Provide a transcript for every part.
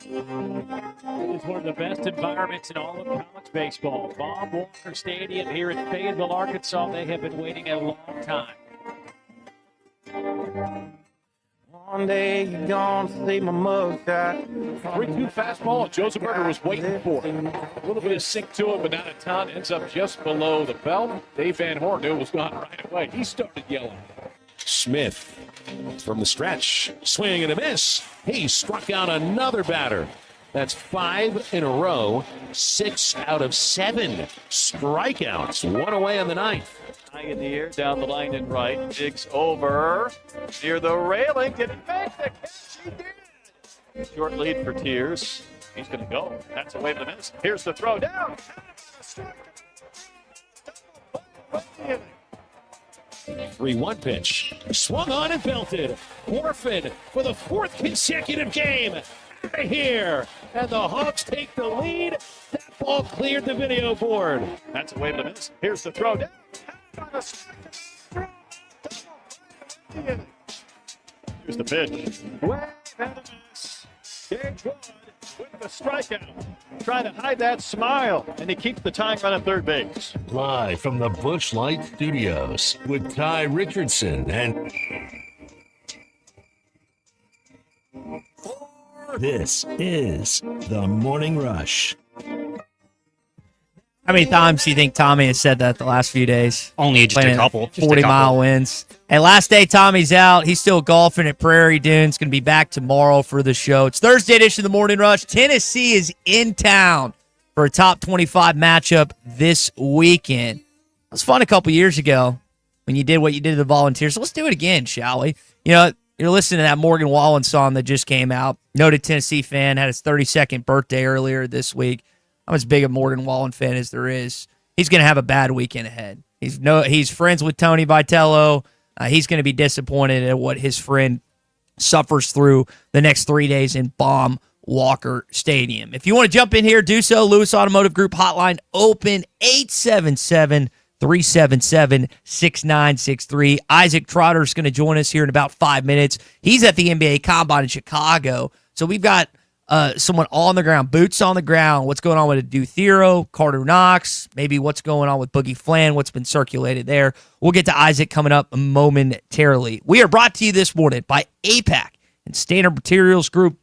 It is one of the best environments in all of college baseball. Bob Walker Stadium here in Fayetteville, Arkansas. They have been waiting a long time. One day you're gonna see my mugshot. 3-2 fastball, and Joseph Berger was waiting for it. A little bit of sink to it, but not a ton. Ends up just below the belt. Dave Van Horn knew it was gone right away. He started yelling. Smith from the stretch, swing and a miss. He struck out another batter. That's 5 in a row, 6 out of 7 strikeouts. One away on the ninth. High in the air, down the line and right. Digs over near the railing. Did it make the catch? He did. Short lead for Tears. He's going to go. That's away from the miss. Here's the throw down. 3-1 pitch. Swung on and belted. Orphan for the 4th consecutive game. Out of here. And the Hawks take the lead. That ball cleared the video board. That's away from the miss. Here's the throw down. Here's the pitch. Way and a miss. Gage Wood with the strikeout. Trying to hide that smile, and he keeps the tying run at third base. Live from the Busch Light Studios with Ty Richardson and this is the Morning Rush. How many times do you think Tommy has said that the last few days? Only just a couple. 40-mile winds. And last day Tommy's out. He's still golfing at Prairie Dunes. Going to be back tomorrow for the show. It's Thursday edition of the Morning Rush. Tennessee is in town for a top 25 matchup this weekend. It was fun a couple years ago when you did what you did to the Volunteers. So let's do it again, shall we? You know, you're listening to that Morgan Wallen song that just came out. Noted Tennessee fan, had his 32nd birthday earlier this week. I'm as big a Morgan Wallen fan as there is. He's going to have a bad weekend ahead. He's friends with Tony Vitello. He's going to be disappointed at what his friend suffers through the next 3 days in Baum Walker Stadium. If you want to jump in here, do so. Lewis Automotive Group hotline open 877-377-6963. Isaac Trotter is going to join us here in about 5 minutes. He's at the NBA Combine in Chicago. So we've got someone on the ground, boots on the ground. What's going on with Duthero, Carter Knox, maybe what's going on with Boogie Flan, what's been circulated there. We'll get to Isaac coming up momentarily. We are brought to you this morning by APAC and Standard Materials Group,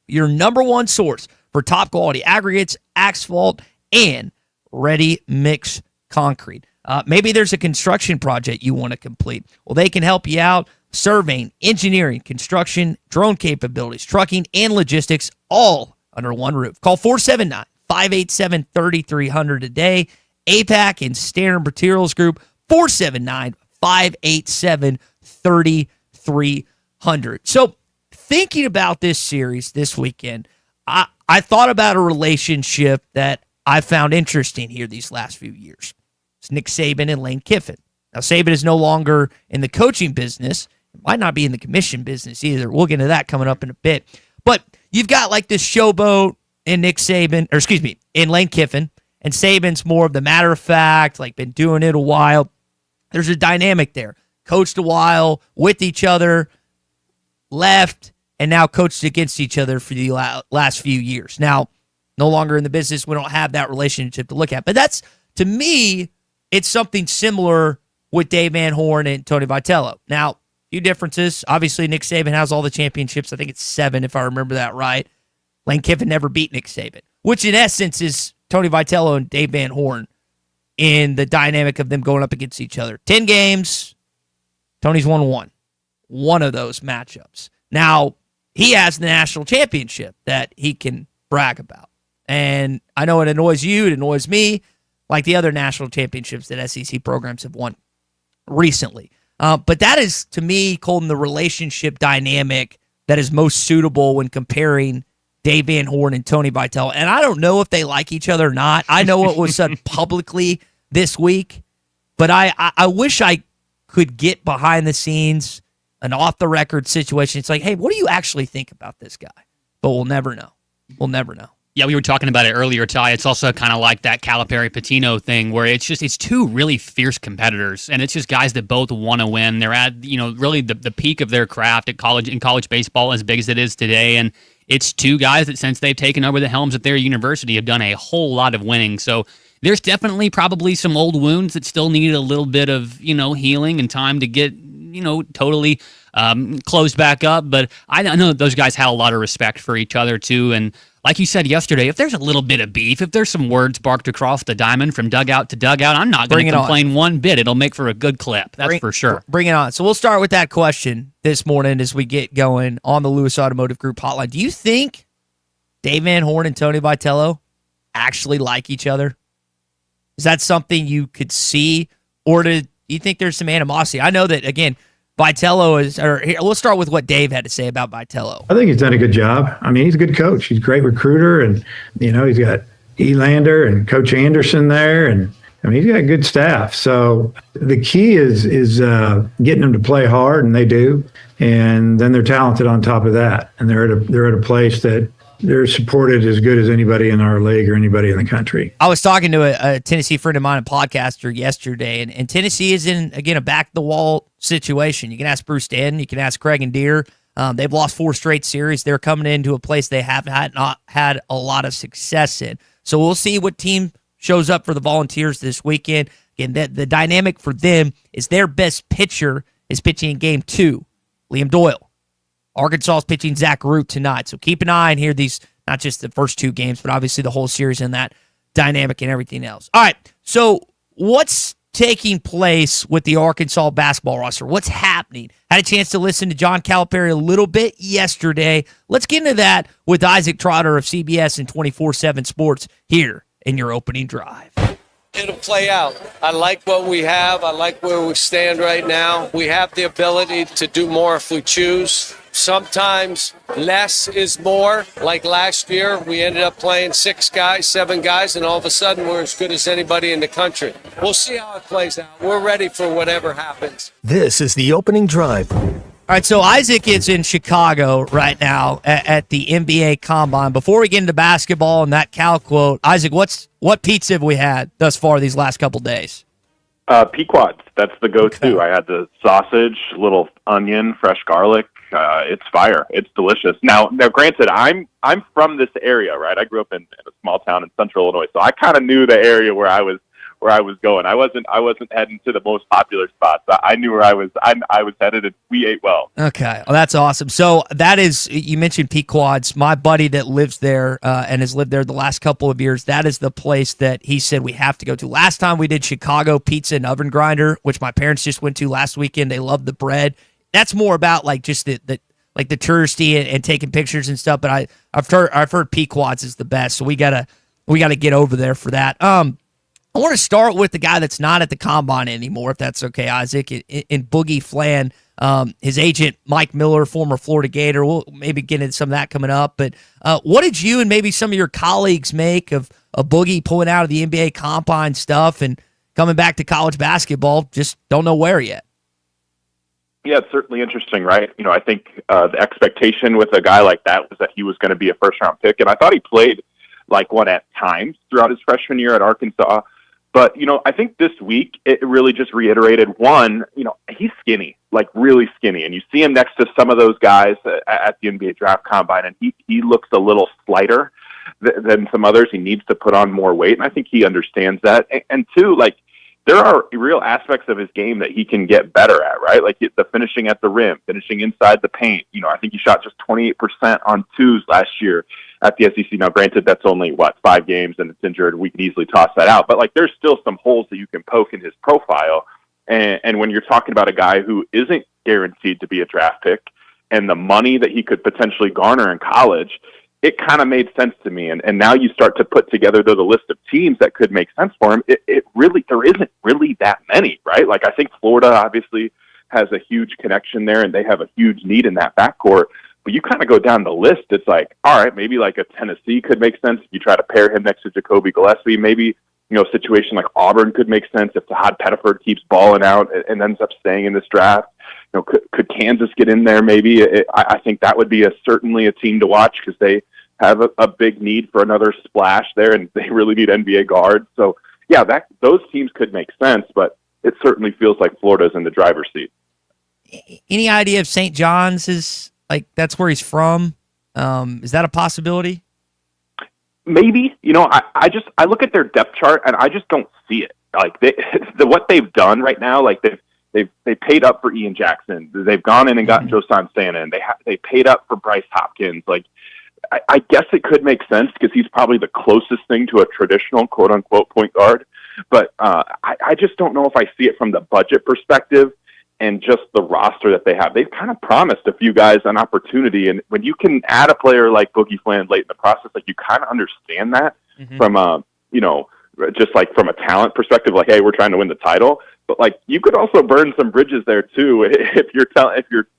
your number one source for top quality aggregates, asphalt, and ready-mix concrete. Maybe there's a construction project you want to complete. Well, they can help you out. Surveying, engineering, construction, drone capabilities, trucking, and logistics, all under one roof. Call 479-587-3300 today. APAC and Standard Materials Group, 479-587-3300. So, thinking about this series this weekend, I thought about a relationship that I found interesting here these last few years. It's Nick Saban and Lane Kiffin. Now, Saban is no longer in the coaching business. Might not be in the commission business either. We'll get into that coming up in a bit. But you've got like this showboat in Nick Saban, or excuse me, in Lane Kiffin, and Saban's more of the matter of fact, like been doing it a while. There's a dynamic there. Coached a while with each other, left, and now coached against each other for the last few years. Now, no longer in the business. We don't have that relationship to look at. But that's, to me, it's something similar with Dave Van Horn and Tony Vitello. Now, few differences. Obviously, Nick Saban has all the championships. I think it's 7, if I remember that right. Lane Kiffin never beat Nick Saban, which in essence is Tony Vitello and Dave Van Horn in the dynamic of them going up against each other. 10 games, Tony's won one of those matchups. Now, he has the national championship that he can brag about. And I know it annoys you, it annoys me, like the other national championships that SEC programs have won recently. But that is, to me, Colton, the relationship dynamic that is most suitable when comparing Dave Van Horn and Tony Vitello. And I don't know if they like each other or not. I know what was said publicly this week, but I wish I could get behind the scenes, an off-the-record situation. It's like, hey, what do you actually think about this guy? But we'll never know. We'll never know. Yeah, we were talking about it earlier, Ty. It's also kind of like that Calipari-Patino thing where it's two really fierce competitors, and it's just guys that both want to win. They're at, really the peak of their craft in college baseball, as big as it is today, and it's two guys that since they've taken over the helms at their university have done a whole lot of winning. So there's definitely probably some old wounds that still need a little bit of, healing and time to get, totally closed back up. But I know that those guys had a lot of respect for each other too. And like you said yesterday, if there's a little bit of beef, if there's some words barked across the diamond from dugout to dugout, I'm not going to complain one bit. It'll make for a good clip. That's for sure. Bring it on. So we'll start with that question this morning as we get going on the Lewis Automotive Group hotline. Do you think Dave Van Horn and Tony Vitello actually like each other? Is that something you could see, or do you think there's some animosity? I know that, again, Vitello is, or here, let's start with what Dave had to say about Vitello. I think he's done a good job. I mean, he's a good coach. He's a great recruiter, and he's got Elander and Coach Anderson there, and I mean, he's got a good staff. So the key is getting them to play hard, and they do, and then they're talented on top of that, and they're at a place that they're supported as good as anybody in our league or anybody in the country. I was talking to a Tennessee friend of mine, a podcaster, yesterday, and Tennessee is in, again, a back-the-wall situation. You can ask Bruce Stanton. You can ask Craig and Deere. They've lost 4 straight series. They're coming into a place they have not had a lot of success in. So we'll see what team shows up for the Volunteers this weekend. Again, the dynamic for them is their best pitcher is pitching in Game 2, Liam Doyle. Arkansas is pitching Zach Root tonight. So keep an eye on here, these, not just the first 2 games, but obviously the whole series and that dynamic and everything else. All right, so what's taking place with the Arkansas basketball roster? What's happening? Had a chance to listen to John Calipari a little bit yesterday. Let's get into that with Isaac Trotter of CBS and 24/7 Sports here in your opening drive. It'll play out. I like what we have. I like where we stand right now. We have the ability to do more if we choose. Sometimes less is more. Like last year, we ended up playing 6 guys, 7 guys, and all of a sudden we're as good as anybody in the country. We'll see how it plays out. We're ready for whatever happens. This is the opening drive. All right, so Isaac is in Chicago right now at the NBA Combine. Before we get into basketball and that Cal quote, Isaac, what pizza have we had thus far these last couple days? Pequods. That's the go-to. Okay. I had the sausage, little onion, fresh garlic. It's fire. It's delicious. Now, granted, I'm from this area, right? I grew up in a small town in Central Illinois, so I kind of knew the area where I was going. I wasn't heading to the most popular spots. I knew where I was headed, and we ate well. Okay, well, that's awesome. So that is, you mentioned Pequods. My buddy that lives there and has lived there the last couple of years, that is the place that he said we have to go to. Last time we did Chicago Pizza and Oven Grinder, which my parents just went to last weekend. They loved the bread. That's more about like just the touristy and taking pictures and stuff. But I've heard Pequods is the best, so we gotta get over there for that. I want to start with the guy that's not at the Combine anymore, if that's okay, Isaac, in Boogie Flan. His agent, Mike Miller, former Florida Gator. We'll maybe get into some of that coming up. But what did you and maybe some of your colleagues make of Boogie pulling out of the NBA Combine stuff and coming back to college basketball? Just don't know where yet. Yeah, it's certainly interesting, right? I think the expectation with a guy like that was that he was going to be a first-round pick, and I thought he played like one at times throughout his freshman year at Arkansas. But, I think this week it really just reiterated, one, he's skinny, like really skinny, and you see him next to some of those guys at the NBA Draft Combine, and he looks a little slighter than some others. He needs to put on more weight, and I think he understands that. And two, like, there are real aspects of his game that he can get better at, right? Like the finishing at the rim, finishing inside the paint. I think he shot just 28% on twos last year at the SEC. Now, granted, that's only, 5 games and it's injured. We can easily toss that out. But, like, there's still some holes that you can poke in his profile. And when you're talking about a guy who isn't guaranteed to be a draft pick and the money that he could potentially garner in college, it kind of made sense to me. And now you start to put together the list of teams that could make sense for him. There isn't really that many, right? Like, I think Florida obviously has a huge connection there and they have a huge need in that backcourt. But you kind of go down the list. It's like, all right, maybe like a Tennessee could make sense if you try to pair him next to Jacoby Gillespie. Maybe, a situation like Auburn could make sense if Todd Pettiford keeps balling out and ends up staying in this draft. Could Kansas get in there? Maybe I think that would be certainly a team to watch because they have a big need for another splash there, and they really need NBA guards. So yeah, those teams could make sense, but it certainly feels like Florida's in the driver's seat. Any idea if St. John's is like that's where he's from? Is that a possibility? Maybe. I look at their depth chart and I just don't see it. Like what they've done right now, like they paid up for Ian Jackson. They've gone in and gotten Josan Stanton. They paid up for Bryce Hopkins. Like I guess it could make sense because he's probably the closest thing to a traditional quote unquote point guard. But I just don't know if I see it from the budget perspective and just the roster that they have. They've kind of promised a few guys an opportunity, and when you can add a player like Boogie Fland late in the process, like you kind of understand that from just like from a talent perspective, like, hey, we're trying to win the title. But like you could also burn some bridges there too if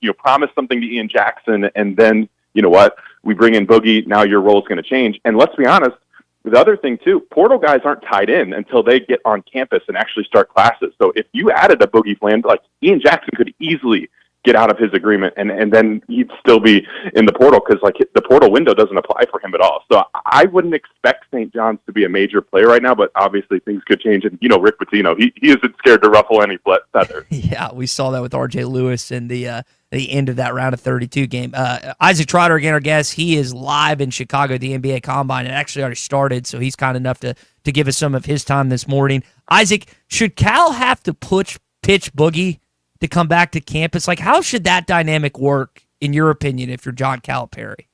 you're promised something to Ian Jackson and then you know what, we bring in Boogie, now your role is going to change. And let's be honest, the other thing too, portal guys aren't tied in until they get on campus and actually start classes. So if you added a Boogie Fland, like Ian Jackson could easily get out of his agreement and then he'd still be in the portal because like the portal window doesn't apply for him at all. So I wouldn't expect St. John's to be a major player right now, but obviously things could change. And Rick Pitino, he isn't scared to ruffle any feathers. Yeah, we saw that with RJ Lewis in the end of that round of 32 game. Isaac Trotter, again, our guest, he is live in Chicago, the NBA Combine. It actually already started, so he's kind enough to give us some of his time this morning. Isaac, should Cal have to pitch Boogie to come back to campus? Like, how should that dynamic work, in your opinion, if you're John Calipari?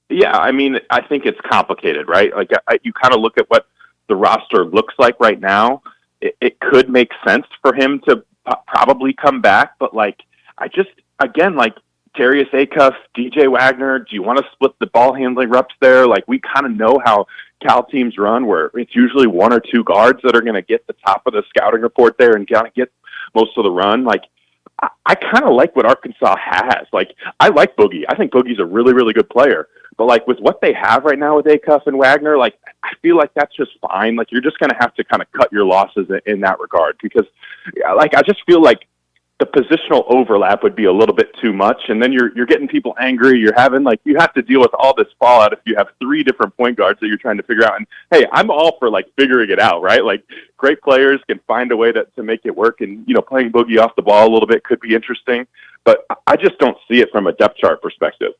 Yeah, I mean, I think it's complicated, right? Like, you kind of look at what the roster looks like right now. It could make sense for him to probably come back, but, like, again, like, Darius Acuff, DJ Wagner, do you want to split the ball handling reps there? Like, we kind of know how Cal teams run, where it's usually one or two guards that are going to get the top of the scouting report there and kind of get most of the run. Like, I kind of like what Arkansas has. Like, I like Boogie. I think Boogie's a really, really good player. But, like, with what they have right now with Acuff and Wagner, like, I feel like that's just fine. Like, you're just going to have to kind of cut your losses in that regard because, like, I just feel like the positional overlap would be a little bit too much, and then you're getting people angry. You're having, like, you have to deal with all this fallout if you have three different point guards that you're trying to figure out. And hey, I'm all for, like, figuring it out, right? Like, great players can find a way to make it work, and playing Boogie off the ball a little bit could be interesting, but I just don't see it from a depth chart perspective.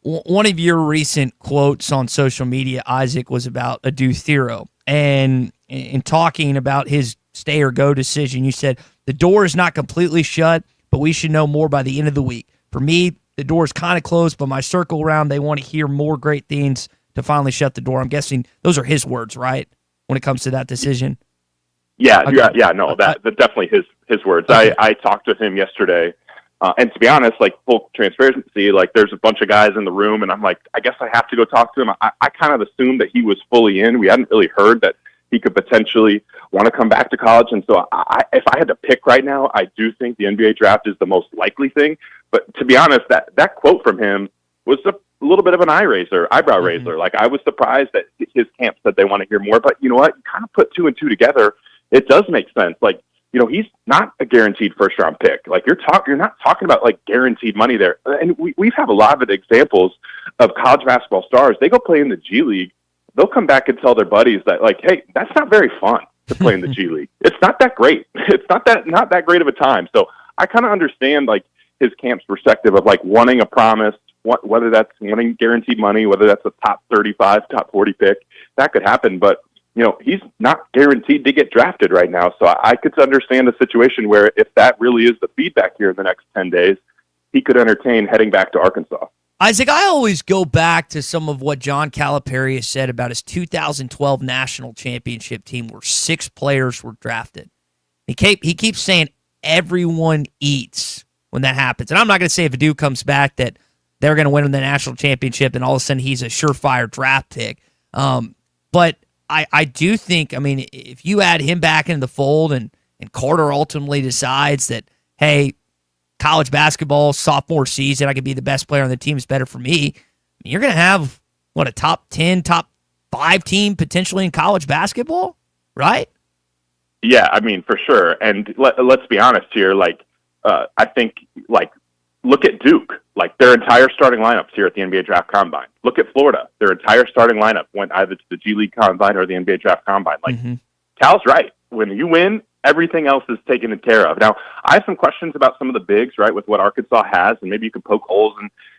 One of your recent quotes on social media, Isaac, was about Adu Thero, and in talking about his stay or go decision, you said, the door is not completely shut, but we should know more by the end of the week. For me, the door is kind of closed, but my circle around, they want to hear more great things to finally shut the door. I'm guessing those are his words, right, when it comes to that decision? Yeah, okay. No, that's definitely his words. Okay. I talked with him yesterday, and to be honest, like, full transparency, like, there's a bunch of guys in the room, and I'm like, I guess I have to go talk to him. I kind of assumed that he was fully in. We hadn't really heard that he could potentially want to come back to college. And so if I had to pick right now, I do think the NBA draft is the most likely thing. But to be honest, that quote from him was a little bit of an eyebrow raiser. Like, I was surprised that his camp said they want to hear more. But you know what? You kind of put two and two together. It does make sense. Like, he's not a guaranteed first round pick. Like, you're not talking about, like, guaranteed money there. And we've had a lot of examples of college basketball stars. They go play in the G League. They'll come back and tell their buddies that, like, hey, that's not very fun to play in the G League. It's not that great. It's not that great of a time. So I kind of understand, like, his camp's perspective of, like, wanting a promise, whether that's wanting guaranteed money, whether that's a top 35, top 40 pick, that could happen. But, he's not guaranteed to get drafted right now. So I could understand a situation where if that really is the feedback here in the next 10 days, he could entertain heading back to Arkansas. Isaac, I always go back to some of what John Calipari has said about his 2012 national championship team where 6 players were drafted. He keeps saying everyone eats when that happens. And I'm not going to say if a dude comes back that they're going to win the national championship and all of a sudden he's a surefire draft pick. But I do think, I mean, if you add him back into the fold and Carter ultimately decides that, hey, college basketball, sophomore season, I could be the best player on the team, is better for me. You're going to have, a top 10, top 5 team potentially in college basketball, right? Yeah, I mean, for sure. And let's be honest here. Like, I think, like, look at Duke. Like, their entire starting lineups here at the NBA Draft Combine. Look at Florida. Their entire starting lineup went either to the G League Combine or the NBA Draft Combine. Like, Cal's right. When you win, everything else is taken care of. Now, I have some questions about some of the bigs, right, with what Arkansas has, and maybe you can poke holes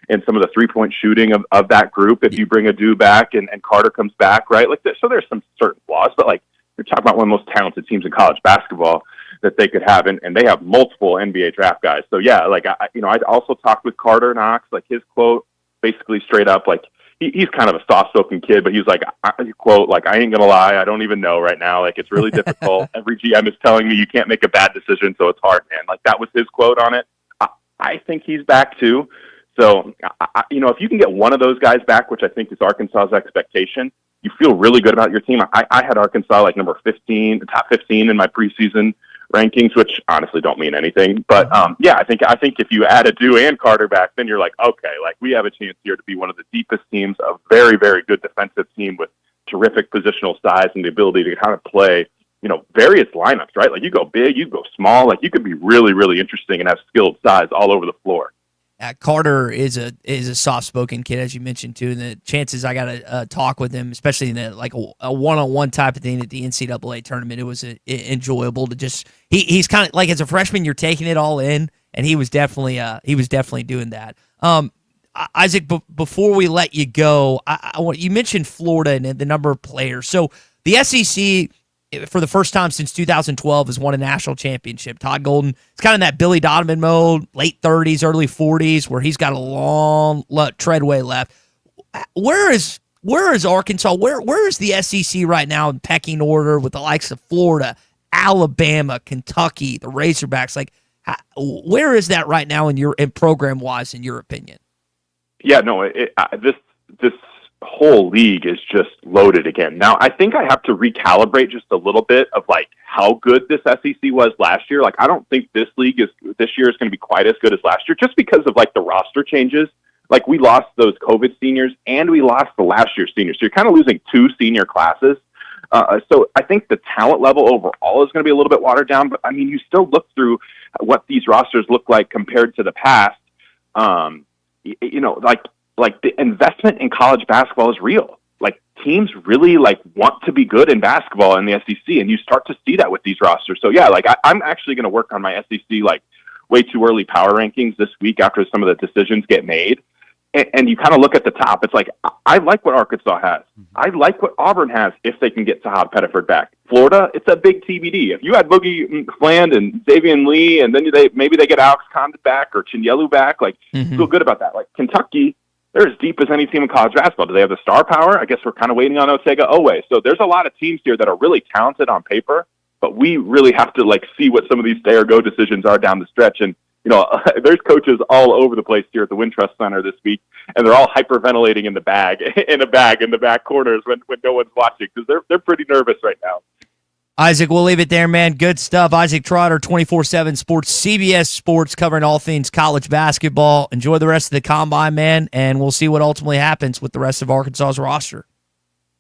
in some of the three-point shooting of that group if you bring Adu back and Carter comes back, right? Like, so there's some certain flaws, but, like, you're talking about one of the most talented teams in college basketball that they could have, and they have multiple NBA draft guys. So, yeah, like, I also talked with Carter Knox, like, his quote basically straight up, like, he's kind of a soft-spoken kid, but he's like, quote, like, I ain't going to lie, I don't even know right now. Like, it's really difficult. Every GM is telling me you can't make a bad decision, so it's hard, man. Like, that was his quote on it. I think he's back, too. So, if you can get one of those guys back, which I think is Arkansas's expectation, you feel really good about your team. I had Arkansas, like, number 15, top 15 in my preseason rankings, which honestly don't mean anything. But yeah, I think if you add Adu and Carter back, then you're like, okay, like we have a chance here to be one of the deepest teams, a very, very good defensive team with terrific positional size and the ability to kind of play, various lineups, right? Like you go big, you go small, like you could be really, really interesting and have skilled size all over the floor. Carter is a soft-spoken kid, as you mentioned too. And the chances I got to talk with him, especially in a one-on-one type of thing at the NCAA tournament, it was enjoyable to just. He's kind of like as a freshman, you're taking it all in, and he was definitely doing that. Isaac, before we let you go, you mentioned Florida and the number of players. So the SEC, for the first time since 2012, has won a national championship. Todd Golden, it's kind of that Billy Donovan mode, late 30s, early 40s, where he's got a long treadway left. Where is Arkansas? Where is the SEC right now in pecking order with the likes of Florida, Alabama, Kentucky, the Razorbacks? Like, where is that right now in program wise, in your opinion? Yeah, no, this whole league is just loaded again. Now, I think I have to recalibrate just a little bit of like how good this SEC was last year. Like, I don't think this year is going to be quite as good as last year, just because of like the roster changes. Like, we lost those COVID seniors and we lost the last year's seniors. So you're kind of losing two senior classes. So I think the talent level overall is going to be a little bit watered down. But I mean, you still look through what these rosters look like compared to the past. Like the investment in college basketball is real. Like, teams really like want to be good in basketball in the SEC, and you start to see that with these rosters. So yeah, like I'm actually going to work on my SEC like way too early power rankings this week after some of the decisions get made. And you kind of look at the top. It's like, I like what Arkansas has. I like what Auburn has if they can get Sahad Pettiford back. Florida, it's a big TBD. If you had Boogie Fland and Xavier Lee, and then maybe they get Alex Condon back or Chinyelu back, like, feel good about that. Like, Kentucky, they're as deep as any team in college basketball. Do they have the star power? I guess we're kind of waiting on Otega Owe. So there's a lot of teams here that are really talented on paper, but we really have to like see what some of these stay or go decisions are down the stretch. And there's coaches all over the place here at the Wintrust Center this week, and they're all hyperventilating in the bag in the back corners when no one's watching, because they're pretty nervous right now. Isaac, we'll leave it there, man. Good stuff. Isaac Trotter, 24/7 Sports, CBS Sports, covering all things college basketball. Enjoy the rest of the combine, man, and we'll see what ultimately happens with the rest of Arkansas's roster.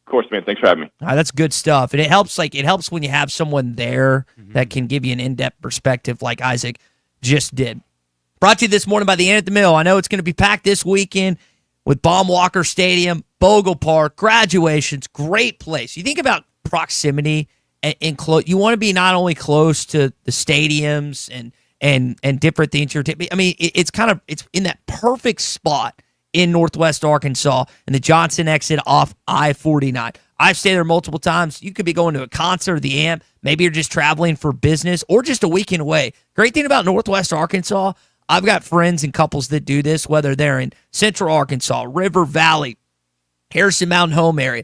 Of course, man. Thanks for having me. All right, that's good stuff. And it helps when you have someone there that can give you an in-depth perspective like Isaac just did. Brought to you this morning by the Inn at the Mill. I know it's going to be packed this weekend with Baum-Walker Stadium, Bogle Park, graduations, great place. You think about proximity and close. You want to be not only close to the stadiums and different things. I mean, it's in that perfect spot in Northwest Arkansas and the Johnson exit off I-49. I've stayed there multiple times. You could be going to a concert or the AMP. Maybe you're just traveling for business or just a weekend away. Great thing about Northwest Arkansas, I've got friends and couples that do this, whether they're in Central Arkansas, River Valley, Harrison Mountain Home area.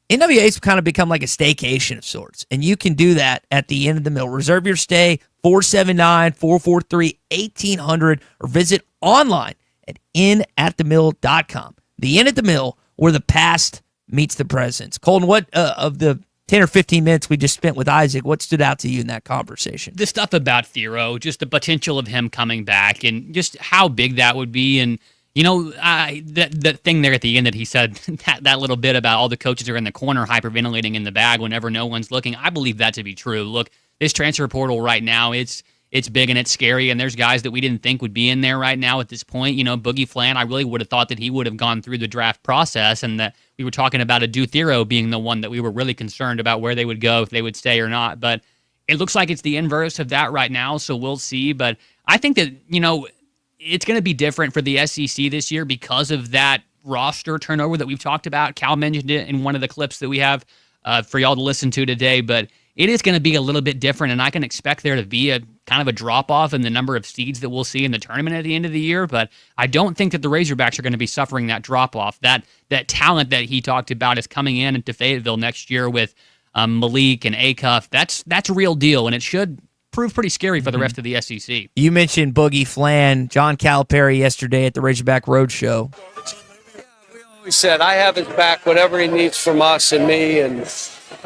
NWA's kind of become like a staycation of sorts, and you can do that at the Inn at the Mill. Reserve your stay, 479-443-1800, or visit online at innatthemill.com. The Inn at the Mill, where the past meets the present. Colton, what of the 10 or 15 minutes we just spent with Isaac, what stood out to you in that conversation? The stuff about Thero, just the potential of him coming back and just how big that would be. And, that thing there at the end that he said, that little bit about all the coaches are in the corner hyperventilating in the bag whenever no one's looking, I believe that to be true. Look, this transfer portal right now, it's big and it's scary, and there's guys that we didn't think would be in there right now at this point. Boogie Fland, I really would have thought that he would have gone through the draft process, and that we were talking about Adu Thero being the one that we were really concerned about where they would go, if they would stay or not. But It looks like it's the inverse of that right now, so we'll see. But I think that, it's going to be different for the SEC this year because of that roster turnover that we've talked about. Cal mentioned it in one of the clips that we have for y'all to listen to today, but it is going to be a little bit different, and I can expect there to be a kind of a drop-off in the number of seeds that we'll see in the tournament at the end of the year, but I don't think that the Razorbacks are going to be suffering that drop-off. That talent that he talked about is coming into Fayetteville next year with Malik and Acuff. That's a real deal, and it should prove pretty scary for the rest of the SEC. You mentioned Boogie Flan, John Calipari yesterday at the Razorback Roadshow. We said, I have his back, whatever he needs from us and me, and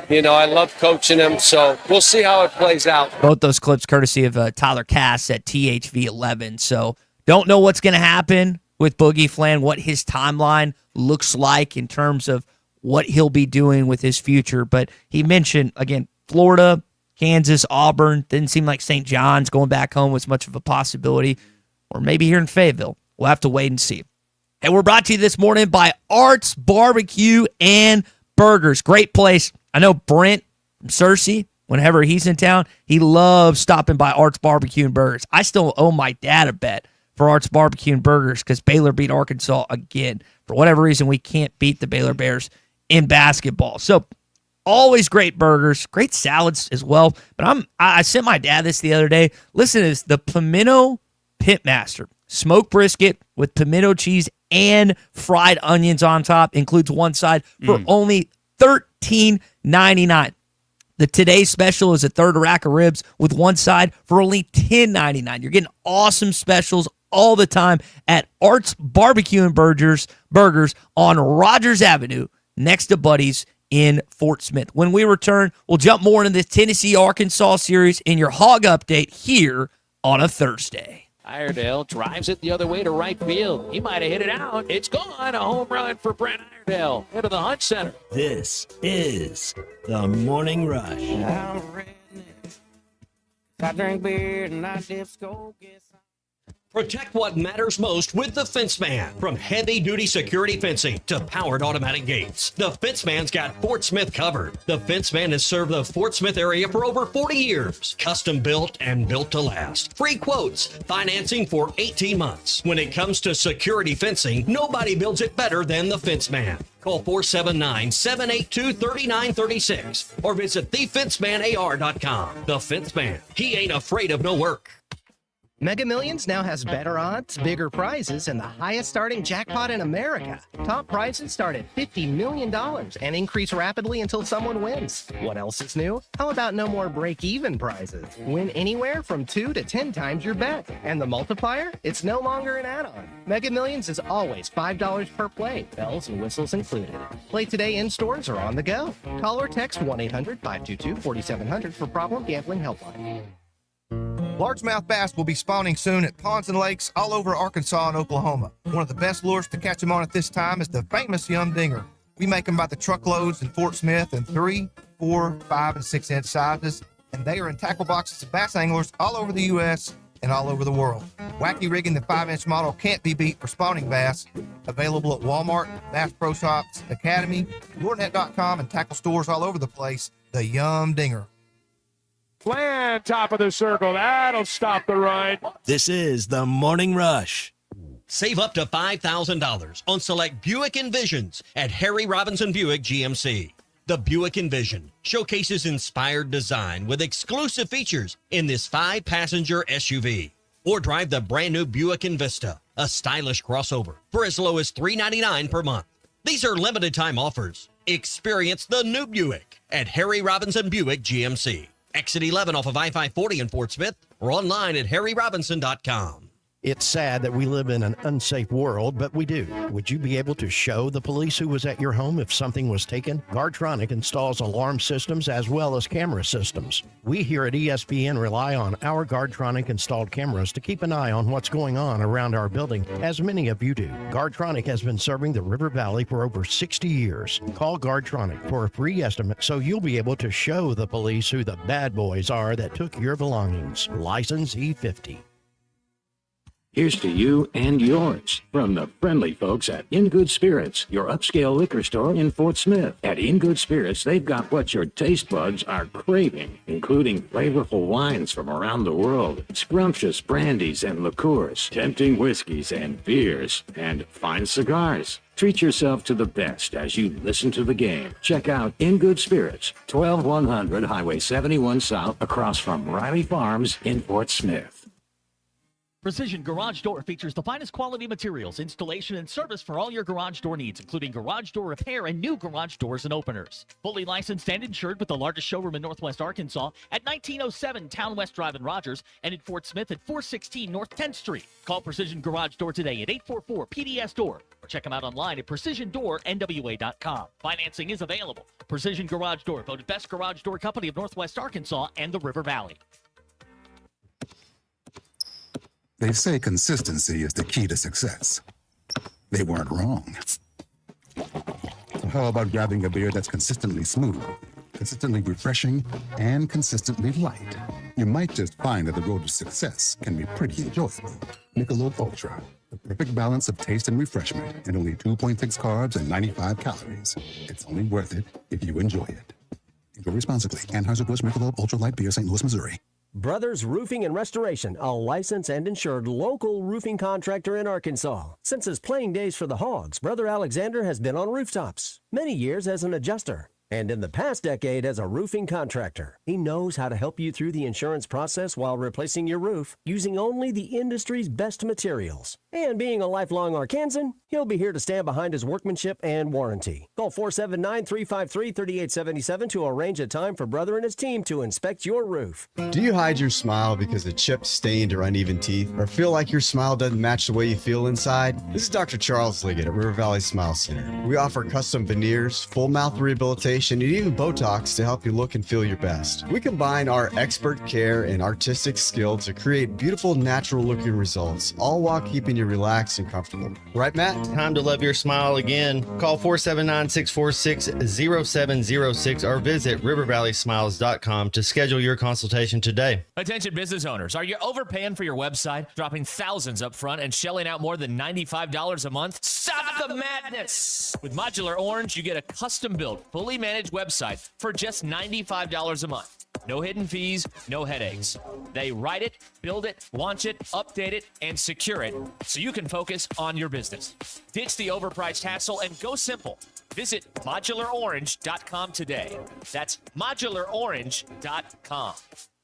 I love coaching him, so we'll see how it plays out. Both those clips courtesy of Tyler Cass at THV11. So don't know what's going to happen with Boogie Flan, what his timeline looks like in terms of what he'll be doing with his future. But he mentioned, again, Florida, Kansas, Auburn. Didn't seem like St. John's going back home was much of a possibility. Or maybe here in Fayetteville. We'll have to wait and see. And we're brought to you this morning by Arts Barbecue and Burgers. Great place. I know Brent from Searcy, whenever he's in town, he loves stopping by Arts Barbecue and Burgers. I still owe my dad a bet for Arts Barbecue and Burgers because Baylor beat Arkansas again. For whatever reason, we can't beat the Baylor Bears in basketball. So always great burgers, great salads as well. But I sent my dad this the other day. Listen to this, the Pimento Pitmaster. Smoked brisket with pimento cheese and fried onions on top. Includes one side for only $13.99. The today's special is a third rack of ribs with one side for only $10.99. You're getting awesome specials all the time at Arts Barbecue and Burgers on Rogers Avenue next to Buddy's in Fort Smith. When we return, we'll jump more into the Tennessee-Arkansas series in your Hog Update here on a Thursday. Iredale drives it the other way to right field. He might have hit it out. It's gone. A home run for Brent Iredale into the Hunt Center. This is the Morning Rush. I'm redneck. I drink beer and I dip skull. Protect what matters most with the Fence Man. From heavy-duty security fencing to powered automatic gates, the Fence Man's got Fort Smith covered. The Fence Man has served the Fort Smith area for over 40 years. Custom built and built to last. Free quotes, financing for 18 months. When it comes to security fencing, nobody builds it better than the Fence Man. Call 479-782-3936 or visit thefencemanAR.com. The Fence Man. He ain't afraid of no work. Mega Millions now has better odds, bigger prizes, and the highest starting jackpot in America. Top prizes start at $50 million and increase rapidly until someone wins. What else is new? How about no more break-even prizes? Win anywhere from 2 to 10 times your bet. And the multiplier? It's no longer an add-on. Mega Millions is always $5 per play, bells and whistles included. Play today in stores or on the go. Call or text 1-800-522-4700 for Problem Gambling Helpline. Largemouth bass will be spawning soon at ponds and lakes all over Arkansas and Oklahoma. One of the best lures to catch them on at this time is the famous Yum Dinger. We make them by the truckloads in Fort Smith in 3, 4, 5, and 6 inch sizes, and they are in tackle boxes of bass anglers all over the U.S. and all over the world. Wacky rigging the 5-inch model can't be beat for spawning bass. Available at Walmart, Bass Pro Shops, Academy, LureNet.com, and tackle stores all over the place. The Yum Dinger. Flan, top of the circle. That'll stop the run. This is the Morning Rush. Save up to $5,000 on select Buick Envisions at Harry Robinson Buick GMC. The Buick Envision showcases inspired design with exclusive features in this 5-passenger SUV. Or drive the brand new Buick Envista, a stylish crossover, for as low as $399 per month. These are limited time offers. Experience the new Buick at Harry Robinson Buick GMC. Exit 11 off of I-540 in Fort Smith or online at harryrobinson.com. It's sad that we live in an unsafe world, but we do. Would you be able to show the police who was at your home if something was taken? Guardtronic installs alarm systems as well as camera systems. We here at ESPN rely on our Guardtronic installed cameras to keep an eye on what's going on around our building, as many of you do. Guardtronic has been serving the River Valley for over 60 years. Call Guardtronic for a free estimate so you'll be able to show the police who the bad boys are that took your belongings. License E50. Here's to you and yours from the friendly folks at In Good Spirits, your upscale liquor store in Fort Smith. At In Good Spirits, they've got what your taste buds are craving, including flavorful wines from around the world, scrumptious brandies and liqueurs, tempting whiskeys and beers, and fine cigars. Treat yourself to the best as you listen to the game. Check out In Good Spirits, 12100 Highway 71 South, across from Riley Farms in Fort Smith. Precision Garage Door features the finest quality materials, installation, and service for all your garage door needs, including garage door repair and new garage doors and openers. Fully licensed and insured with the largest showroom in Northwest Arkansas at 1907 Town West Drive in Rogers and in Fort Smith at 416 North 10th Street. Call Precision Garage Door today at 844-PDS-DOOR or check them out online at PrecisionDoorNWA.com. Financing is available. Precision Garage Door, voted Best Garage Door Company of Northwest Arkansas and the River Valley. They say consistency is the key to success. They weren't wrong. So how about grabbing a beer that's consistently smooth, consistently refreshing, and consistently light? You might just find that the road to success can be pretty enjoyable. Michelob Ultra, the perfect balance of taste and refreshment, and only 2.6 carbs and 95 calories. It's only worth it if you enjoy it. Enjoy responsibly. Anheuser-Busch Michelob Ultra Light Beer, St. Louis, Missouri. Brothers Roofing and Restoration, a licensed and insured local roofing contractor in Arkansas. Since his playing days for the Hogs, Brother Alexander has been on rooftops, many years as an adjuster, and in the past decade as a roofing contractor. He knows how to help you through the insurance process while replacing your roof using only the industry's best materials. And being a lifelong Arkansan, he'll be here to stand behind his workmanship and warranty. Call 479-353-3877 to arrange a time for Brother and his team to inspect your roof. Do you hide your smile because of chipped, stained, or uneven teeth? Or feel like your smile doesn't match the way you feel inside? This is Dr. Charles Liggett at River Valley Smile Center. We offer custom veneers, full mouth rehabilitation, and even Botox to help you look and feel your best. We combine our expert care and artistic skill to create beautiful, natural-looking results, all while keeping you relaxed and comfortable. Right, Matt? Time to love your smile again. Call 479-646-0706 or visit rivervalleysmiles.com to schedule your consultation today. Attention business owners, are you overpaying for your website, dropping thousands up front and shelling out more than $95 a month? Stop the madness! With Modular Orange, you get a custom-built, fully managed website for just $95 a month. No hidden fees, no headaches. They write it, build it, launch it, update it, and secure it so you can focus on your business. Ditch the overpriced hassle and go simple. Visit modularorange.com today. That's modularorange.com.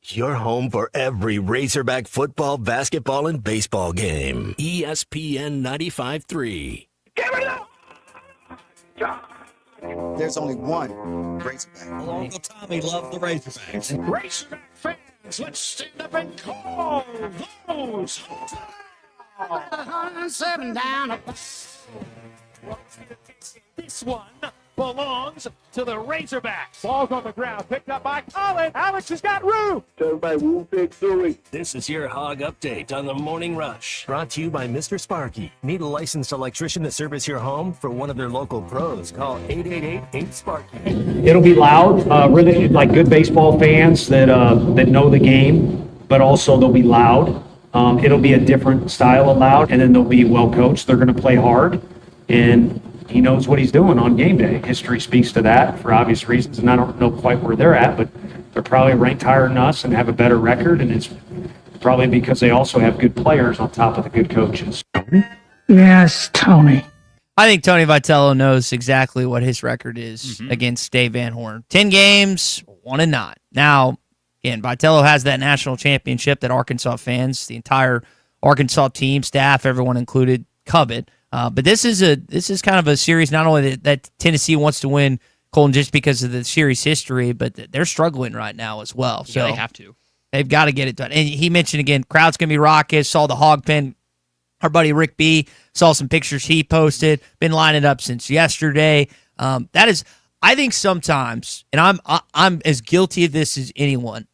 Your home for every Razorback football, basketball, and baseball game. ESPN 95.3. There's only one Razorback. Uncle Tommy loved the Razorbacks. Razorback fans, let's stand up and call those. 107 down. This one belongs to the Razorbacks. Ball's on the ground, picked up by Colin. Alex has got room. This is your Hog Update on the Morning Rush. Brought to you by Mr. Sparky. Need a licensed electrician to service your home? For one of their local pros, call 888-8-SPARKY. It'll be loud, really like good baseball fans that know the game, but also they'll be loud. It'll be a different style of loud, and then they'll be well coached. They're going to play hard, and he knows what he's doing on game day. History speaks to that for obvious reasons, and I don't know quite where they're at, but they're probably ranked higher than us and have a better record, and it's probably because they also have good players on top of the good coaches. Yes, Tony. I think Tony Vitello knows exactly what his record is against Dave Van Horn. 10 games, 1-9. Now, again, Vitello has that national championship that Arkansas fans, the entire Arkansas team, staff, everyone included, covet. But this is kind of a series not only that Tennessee wants to win, Colton, just because of the series history, but they're struggling right now as well. So they have to. They've got to get it done. And he mentioned again, crowd's going to be raucous. Saw the hog pen. Our buddy Rick B. saw some pictures he posted. Been lining up since yesterday. That is, I think sometimes, and I'm as guilty of this as anyone.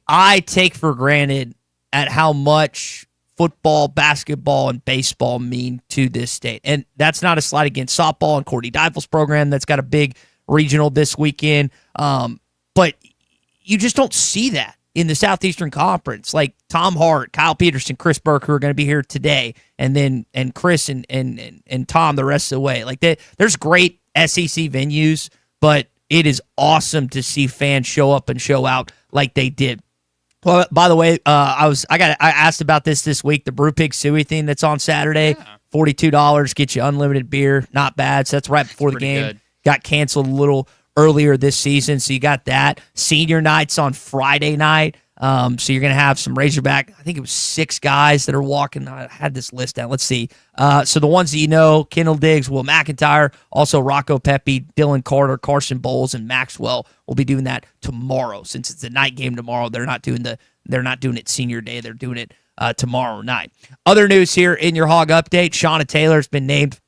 I take for granted at how much football, basketball, and baseball mean to this state. And that's not a slight against softball and Courtney Deifel's program that's got a big regional this weekend. But you just don't see that in the Southeastern Conference, like Tom Hart, Kyle Peterson, Chris Burke, who are going to be here today, and Chris and Tom the rest of the way. Like there's great SEC venues, but it is awesome to see fans show up and show out like they did. Well, by the way, I asked about this week. The Brew Pig Suey thing that's on Saturday, $42 get you unlimited beer, not bad. So that's right before the game. Good. Got canceled a little earlier this season, so you got that. Senior night's on Friday night, so you're gonna have some Razorback. I think it was 6 guys that are walking. I had this list down. Let's see. So the ones that you know: Kendall Diggs, Will McIntyre, also Rocco Pepe, Dylan Carter, Carson Bowles, and Maxwell will be doing that tomorrow. Since it's a night game tomorrow, they're not doing it senior day. They're doing it tomorrow night. Other news here in your Hog Update: Shauna Taylor's been named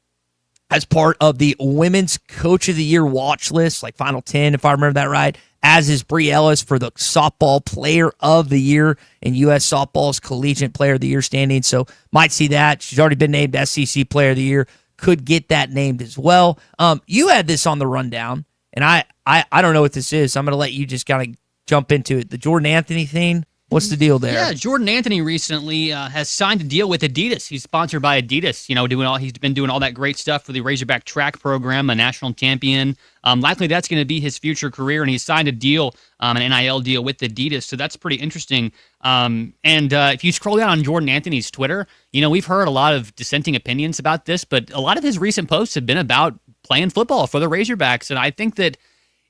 as part of the Women's Coach of the Year watch list, like Final 10, if I remember that right, as is Bree Ellis for the Softball Player of the Year in U.S. Softball's Collegiate Player of the Year standing. So might see that. She's already been named SEC Player of the Year. Could get that named as well. You had this on the rundown, and I don't know what this is, so I'm going to let you just kind of jump into it. The Jordan Anthony thing. What's the deal there? Yeah, Jordan Anthony recently has signed a deal with Adidas. He's sponsored by Adidas. He's been doing all that great stuff for the Razorback track program, a national champion. Likely that's going to be his future career, and he's signed a deal, an NIL deal with Adidas. So that's pretty interesting. If you scroll down on Jordan Anthony's Twitter, we've heard a lot of dissenting opinions about this, but a lot of his recent posts have been about playing football for the Razorbacks, and I think that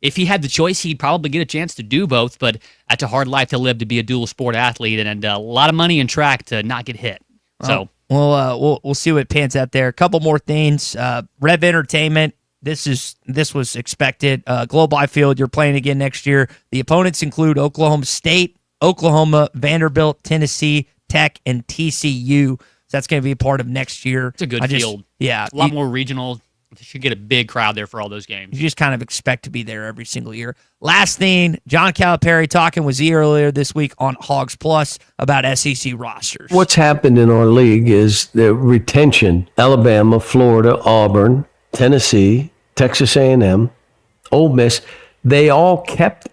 if he had the choice, he'd probably get a chance to do both, but that's a hard life to live, to be a dual sport athlete, and a lot of money in track to not get hit. So we'll see what pans out there. A couple more things. Rev Entertainment. This was expected. Globe Field, you're playing again next year. The opponents include Oklahoma State, Oklahoma, Vanderbilt, Tennessee, Tech, and TCU. So that's going to be a part of next year. It's a good field. Yeah, a lot more regional. You should get a big crowd there for all those games. You just kind of expect to be there every single year. Last thing, John Calipari talking with Z earlier this week on Hogs Plus about SEC rosters. What's happened in our league is the retention. Alabama, Florida, Auburn, Tennessee, Texas A&M, Ole Miss, they all kept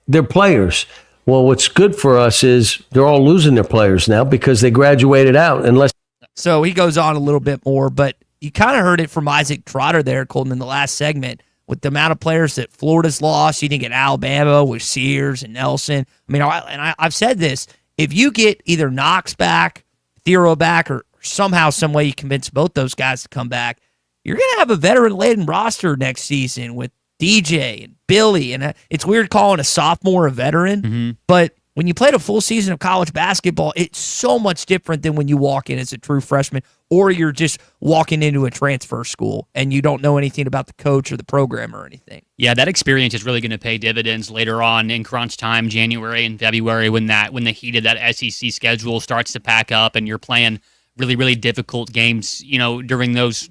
their players. Well, what's good for us is they're all losing their players now because they graduated out. So he goes on a little bit more, but you kind of heard it from Isaac Trotter there, Colton, in the last segment, with the amount of players that Florida's lost. You didn't get Alabama with Sears and Nelson. I mean, I've said this. If you get either Knox back, Thero back, or somehow, some way you convince both those guys to come back, you're going to have a veteran-laden roster next season with DJ and Billy. And it's weird calling a sophomore a veteran, but when you played a full season of college basketball, it's so much different than when you walk in as a true freshman or you're just walking into a transfer school and you don't know anything about the coach or the program or anything. Yeah, that experience is really going to pay dividends later on in crunch time, January and February, when the heat of that SEC schedule starts to pack up and you're playing really, really difficult games, during those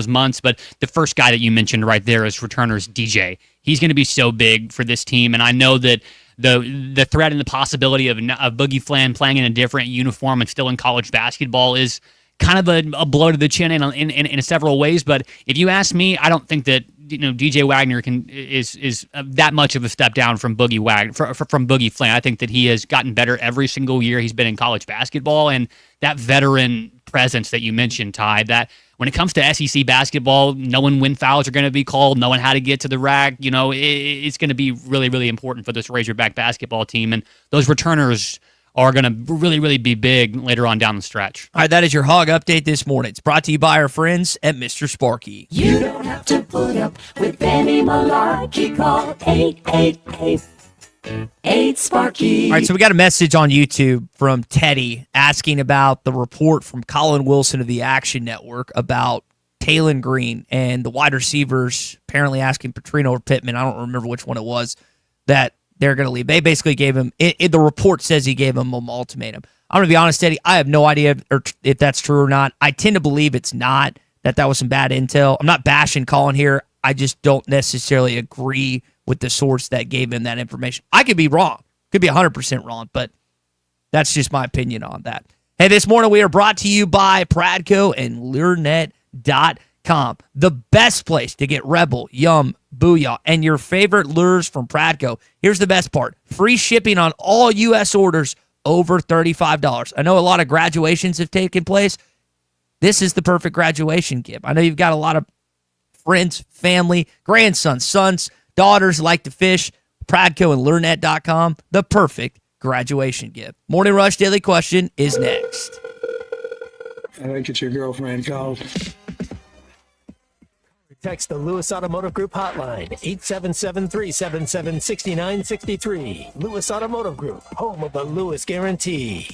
months. But the first guy that you mentioned right there is returners DJ. He's going to be so big for this team, and I know that the threat and the possibility of Boogie Flan playing in a different uniform and still in college basketball is kind of a blow to the chin in several ways. But if you ask me, I don't think that DJ Wagner is that much of a step down from Boogie Flan. I think that he has gotten better every single year he's been in college basketball, and that veteran presence that you mentioned, Ty, that when it comes to SEC basketball, knowing when fouls are going to be called, knowing how to get to the rack, it's going to be really, really important for this Razorback basketball team. And those returners are going to really, really be big later on down the stretch. All right, that is your Hog Update this morning. It's brought to you by our friends at Mr. Sparky. You don't have to put up with any malarkey. Call 888-8-SPARKY. All right, so we got a message on YouTube from Teddy asking about the report from Colin Wilson of the Action Network about Talon Green and the wide receivers apparently asking Petrino or Pittman, I don't remember which one it was, that they're going to leave. They basically gave him, the report says he gave him an ultimatum. I'm going to be honest, Teddy, I have no idea if that's true or not. I tend to believe it's not, that was some bad intel. I'm not bashing Colin here. I just don't necessarily agree with the source that gave him that information. I could be wrong. Could be 100% wrong, but that's just my opinion on that. Hey, this morning we are brought to you by Pradco and LureNet.com. the best place to get Rebel, Yum, Booyah, and your favorite lures from Pradco. Here's the best part. Free shipping on all U.S. orders over $35. I know a lot of graduations have taken place. This is the perfect graduation gift. I know you've got a lot of friends, family, grandsons, sons, daughters like to fish. Pradco and LureNet.com, the perfect graduation gift. Morning Rush Daily Question is next. I think it's your girlfriend called. Text the Lewis Automotive Group hotline, 877-377-6963. Lewis Automotive Group, home of the Lewis Guarantee.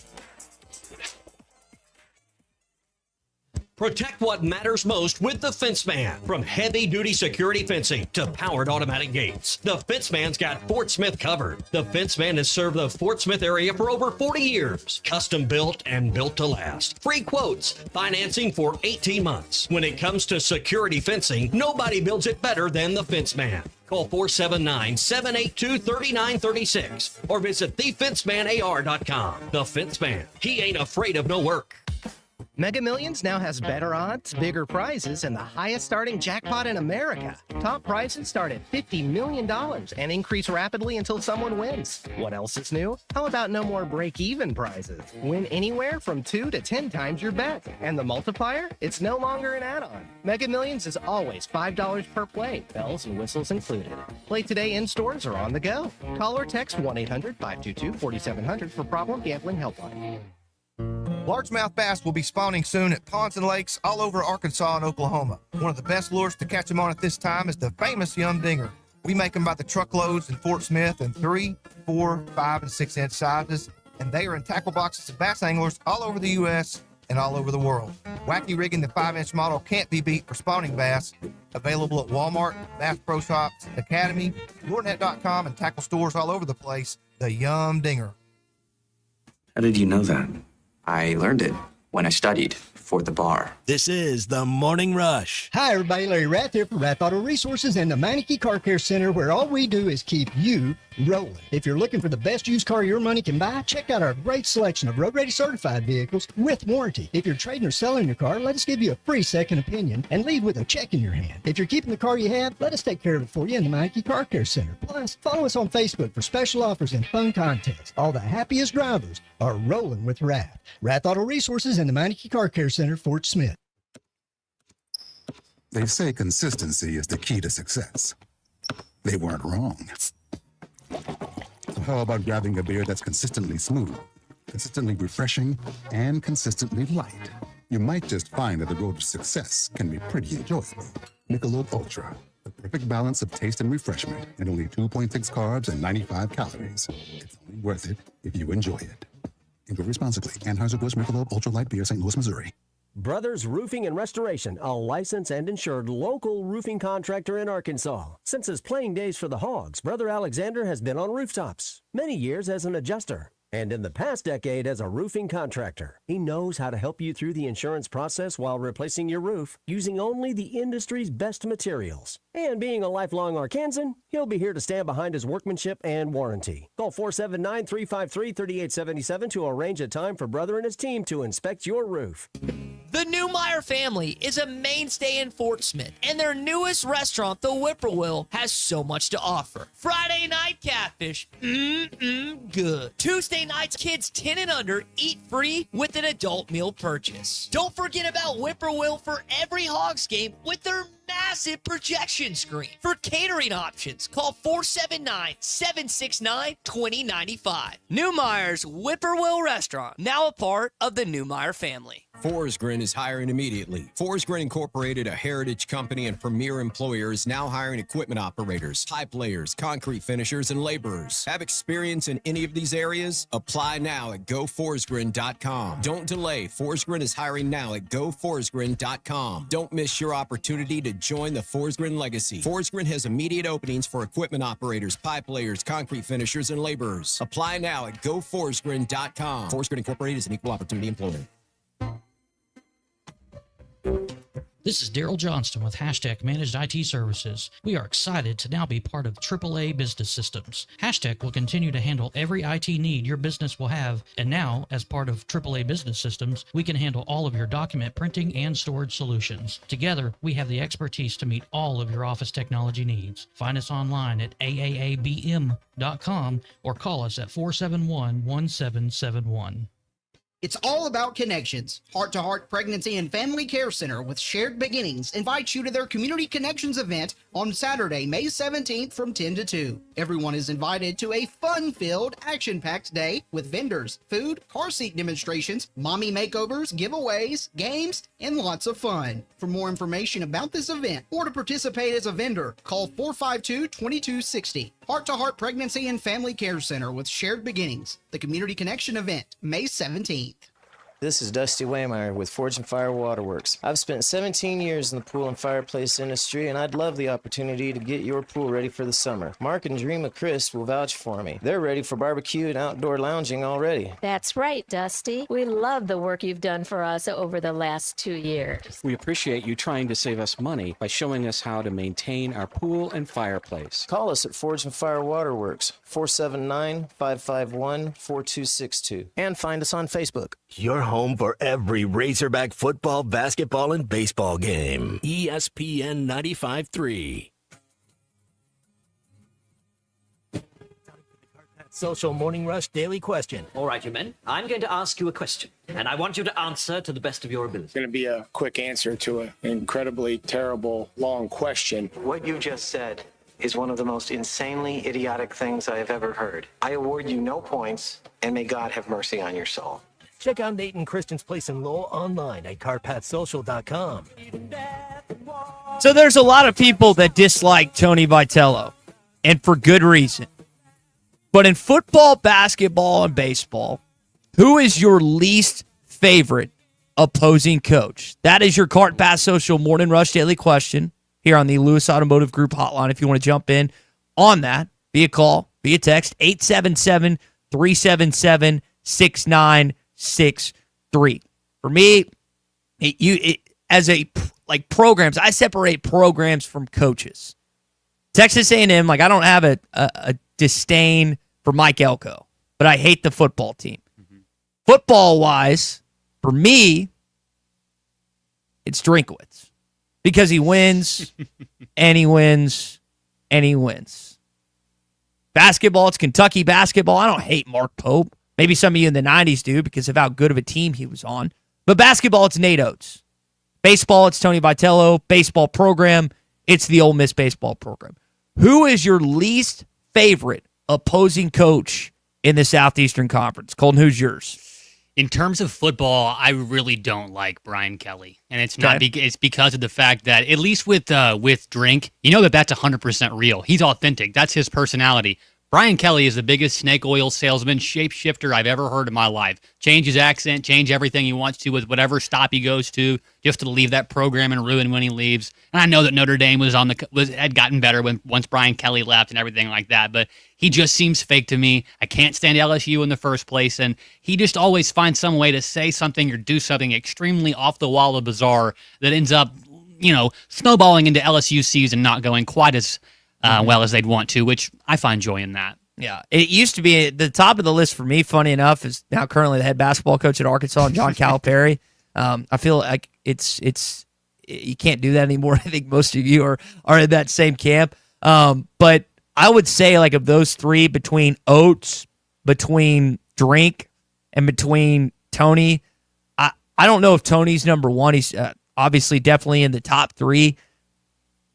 Protect what matters most with the Fence Man. From heavy-duty security fencing to powered automatic gates, the Fence Man's got Fort Smith covered. The Fence Man has served the Fort Smith area for over 40 years. Custom built and built to last. Free quotes, financing for 18 months. When it comes to security fencing, nobody builds it better than the Fence Man. Call 479-782-3936 or visit thefencemanAR.com. The Fence Man. He ain't afraid of no work. Mega Millions now has better odds, bigger prizes, and the highest starting jackpot in America. Top prizes start at $50 million and increase rapidly until someone wins. What else is new? How about no more break-even prizes? Win anywhere from 2 to 10 times your bet. And the multiplier? It's no longer an add-on. Mega Millions is always $5 per play, bells and whistles included. Play today in stores or on the go. Call or text 1-800-522-4700 for problem gambling helpline. Largemouth bass will be spawning soon at ponds and lakes all over Arkansas and Oklahoma. One of the best lures to catch them on at this time is the famous Yum Dinger. We make them by the truckloads in Fort Smith in 3, 4, 5, and 6-inch sizes, and they are in tackle boxes of bass anglers all over the U.S. and all over the world. Wacky rigging the 5-inch model can't be beat for spawning bass. Available at Walmart, Bass Pro Shops, Academy, LureNet.com, and tackle stores all over the place. The Yum Dinger. How did you know that? I learned it when I studied for the bar. This is the Morning Rush. Hi, everybody. Larry Rath here from Rath Auto Resources and the Meineke Car Care Center, where all we do is keep you rolling. If you're looking for the best used car your money can buy, check out our great selection of road-ready certified vehicles with warranty. If you're trading or selling your car, let us give you a free second opinion and leave with a check in your hand. If you're keeping the car you have, let us take care of it for you in the Meineke Car Care Center. Plus, follow us on Facebook for special offers and fun contests. All the happiest drivers are rolling with Rath. Rath Auto Resources and the Meineke Car Care Center, Fort Smith. They say consistency is the key to success. They weren't wrong. So how about grabbing a beer that's consistently smooth, consistently refreshing, and consistently light? You might just find that the road to success can be pretty enjoyable. Michelob Ultra, the perfect balance of taste and refreshment, and only 2.6 carbs and 95 calories. It's only worth it if you enjoy it. Enjoy responsibly. Anheuser-Busch Michelob Ultra Light Beer, St. Louis, Missouri. Brothers Roofing and Restoration, a licensed and insured local roofing contractor in Arkansas. Since his playing days for the Hogs, Brother Alexander has been on rooftops, many years as an adjuster, and in the past decade as a roofing contractor. He knows how to help you through the insurance process while replacing your roof using only the industry's best materials. And being a lifelong Arkansan, he'll be here to stand behind his workmanship and warranty. Call 479-353-3877 to arrange a time for Brother and his team to inspect your roof. The Newmeyer family is a mainstay in Fort Smith, and their newest restaurant, the Whippoorwill, has so much to offer. Friday night catfish, good. Tuesday nights, kids 10 and under eat free with an adult meal purchase. Don't forget about Whippoorwill for every Hogs game with their massive projection screen. For catering options, call 479-769-2095. Newmeyer's Whippoorwill Restaurant, now a part of the Newmeyer family. Forest Grin is hiring immediately. Forest Grin Incorporated, a heritage company and premier employer, is now hiring equipment operators, pipe layers, concrete finishers, and laborers. Have experience in any of these areas? Apply now at goforestgrin.com. Don't delay. Forest Grin is hiring now at goforestgrin.com. Don't miss your opportunity to join the Forest Grin legacy. Forest Grin has immediate openings for equipment operators, pipe layers, concrete finishers, and laborers. Apply now at goforestgrin.com. Forest Grin Incorporated is an equal opportunity employer. This is Daryl Johnston with Hashtag Managed IT Services. We are excited to now be part of AAA Business Systems. Hashtag will continue to handle every IT need your business will have, and now, as part of AAA Business Systems, we can handle all of your document printing and storage solutions. Together, we have the expertise to meet all of your office technology needs. Find us online at aaabm.com or call us at 471-1771. It's all about connections. Heart to Heart Pregnancy and Family Care Center with Shared Beginnings invites you to their Community Connections event on Saturday, May 17th from 10 to 2. Everyone is invited to a fun-filled, action-packed day with vendors, food, car seat demonstrations, mommy makeovers, giveaways, games, and lots of fun. For more information about this event or to participate as a vendor, call 452-2260. Heart to Heart Pregnancy and Family Care Center with Shared Beginnings, the Community Connection event, May 17th. This is Dusty Waymeyer with Forge and Fire Waterworks. I've spent 17 years in the pool and fireplace industry, and I'd love the opportunity to get your pool ready for the summer. Mark and Dream of Chris will vouch for me. They're ready for barbecue and outdoor lounging already. That's right, Dusty. We love the work you've done for us over the last 2 years. We appreciate you trying to save us money by showing us how to maintain our pool and fireplace. Call us at Forge and Fire Waterworks, 479-551-4262, and find us on Facebook. Your home for every Razorback football, basketball, and baseball game. ESPN 95.3. Social Morning Rush Daily Question. All right, you men. I'm going to ask you a question, and I want you to answer to the best of your ability. It's going to be a quick answer to an incredibly terrible, long question. What you just said is one of the most insanely idiotic things I have ever heard. I award you no points, and may God have mercy on your soul. Check out Nate and Christian's Place in Lowell online at carpathsocial.com. So there's a lot of people that dislike Tony Vitello, and for good reason. But in football, basketball, and baseball, who is your least favorite opposing coach? That is your Cart Pass Social Morning Rush Daily Question here on the Lewis Automotive Group hotline. If you want to jump in on that, via call, via text, 877-377-6963. For me, programs, I separate programs from coaches. Texas A&M, I don't have a disdain for Mike Elko, but I hate the football team. Mm-hmm. Football-wise, for me, it's Drinkwitz because he wins, and he wins, and he wins. Basketball, it's Kentucky basketball. I don't hate Mark Pope. Maybe some of you in the 90s do because of how good of a team he was on. But basketball, it's Nate Oates. Baseball, it's Tony Vitello. Baseball program, it's the Ole Miss baseball program. Who is your least favorite opposing coach in the Southeastern Conference? Colton, who's yours? In terms of football, I really don't like Brian Kelly, and it's not. It's because of the fact that at least with Drink, you know that's 100% real. He's authentic. That's his personality. Brian Kelly is the biggest snake oil salesman, shapeshifter I've ever heard in my life. Change his accent, change everything he wants to with whatever stop he goes to, just to leave that program and ruin when he leaves. And I know that Notre Dame had gotten better once Brian Kelly left and everything like that, but he just seems fake to me. I can't stand LSU in the first place, and he just always finds some way to say something or do something extremely off the wall or bizarre that ends up, snowballing into LSU's season not going quite as well as they'd want to, which I find joy in that. Yeah, it used to be at the top of the list for me, funny enough, is now currently the head basketball coach at Arkansas, John Calipari. I feel like it's you can't do that anymore. I think most of you are in that same camp. But I would say of those three, between Oates, between Drink, and between Tony, I don't know if Tony's number one. He's obviously definitely in the top three.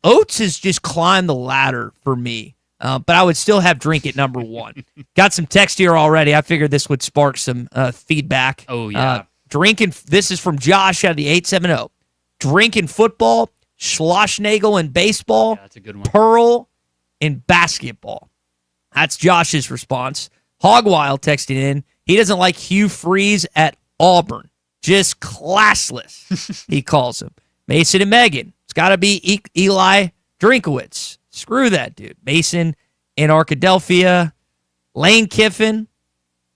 Oates has just climbed the ladder for me, but I would still have Drink at number one. Got some text here already. I figured this would spark some feedback. Oh, yeah. This is from Josh out of the 870. Drink in football, Schlossnagel in baseball, that's a good one. Pearl in basketball. That's Josh's response. Hogwild texted in. He doesn't like Hugh Freeze at Auburn. Just classless, he calls him. Mason and Megan. It's got to be Eli Drinkowitz. Screw that dude. Mason in Arkadelphia. Lane Kiffin,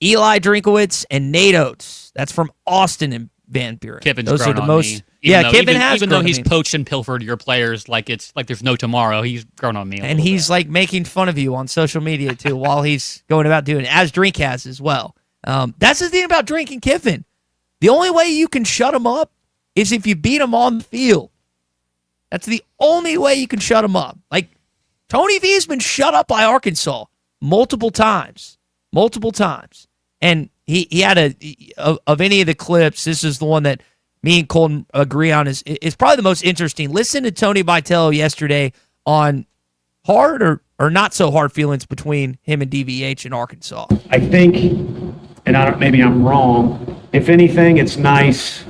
Eli Drinkowitz, and Nate Oates. That's from Austin Van Buren. Kiffin's Those grown are the on most. me. Kiffin has. Even though grown he's on me. poached and pilfered your players like there's no tomorrow, he's grown on me. And he's like making fun of you on social media too while he's going about doing it, as Drink has as well. That's the thing about Drink and Kiffin. The only way you can shut him up is if you beat him on the field. That's the only way you can shut him up. Like, Tony V has been shut up by Arkansas multiple times. And he had of any of the clips, this is the one that me and Colton agree on is probably the most interesting. Listen to Tony Vitello yesterday on hard or not so hard feelings between him and DVH in Arkansas. I think, and maybe I'm wrong, if anything, it's nice.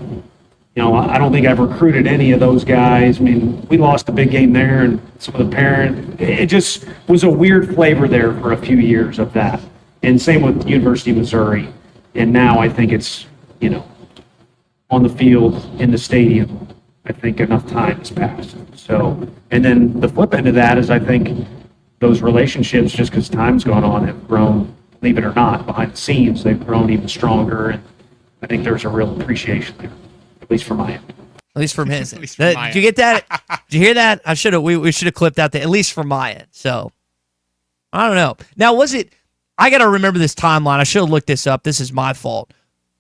I don't think I've recruited any of those guys. I mean, we lost a big game there, and some of the it just was a weird flavor there for a few years of that. And same with University of Missouri. And now I think it's, on the field, in the stadium, I think enough time has passed. So, and then the flip end of that is I think those relationships, just because time's gone on, have grown, believe it or not, behind the scenes, they've grown even stronger. And I think there's a real appreciation there. At least from my end. At least from his end. Did you get that? Did you hear that? We should have clipped out at least from my end. So, I don't know. Now, I got to remember this timeline. I should have looked this up. This is my fault.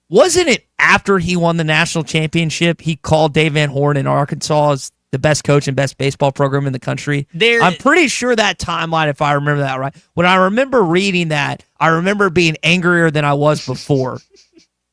Wasn't it after he won the national championship, he called Dave Van Horn in Arkansas as the best coach and best baseball program in the country? I'm pretty sure that timeline, if I remember that right. When I remember reading that, I remember being angrier than I was before.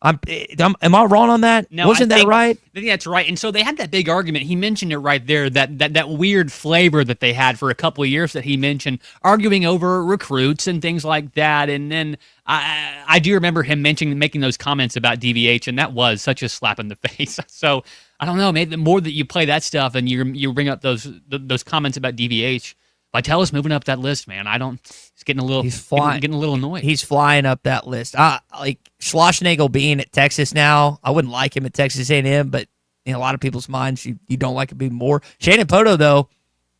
Am I wrong on that? No, Wasn't that right? I think that's right. And so they had that big argument. He mentioned it right there, that weird flavor that they had for a couple of years that he mentioned, arguing over recruits and things like that. And then I do remember him making those comments about DVH, and that was such a slap in the face. So I don't know, maybe the more that you play that stuff and you bring up those comments about DVH, Vitello's moving up that list, man. He's getting a little, getting a little annoyed. He's flying up that list. Like Schlossnagle being at Texas now, I wouldn't like him at Texas A&M, but in a lot of people's minds, you don't like him being more. Shannon Poto, though,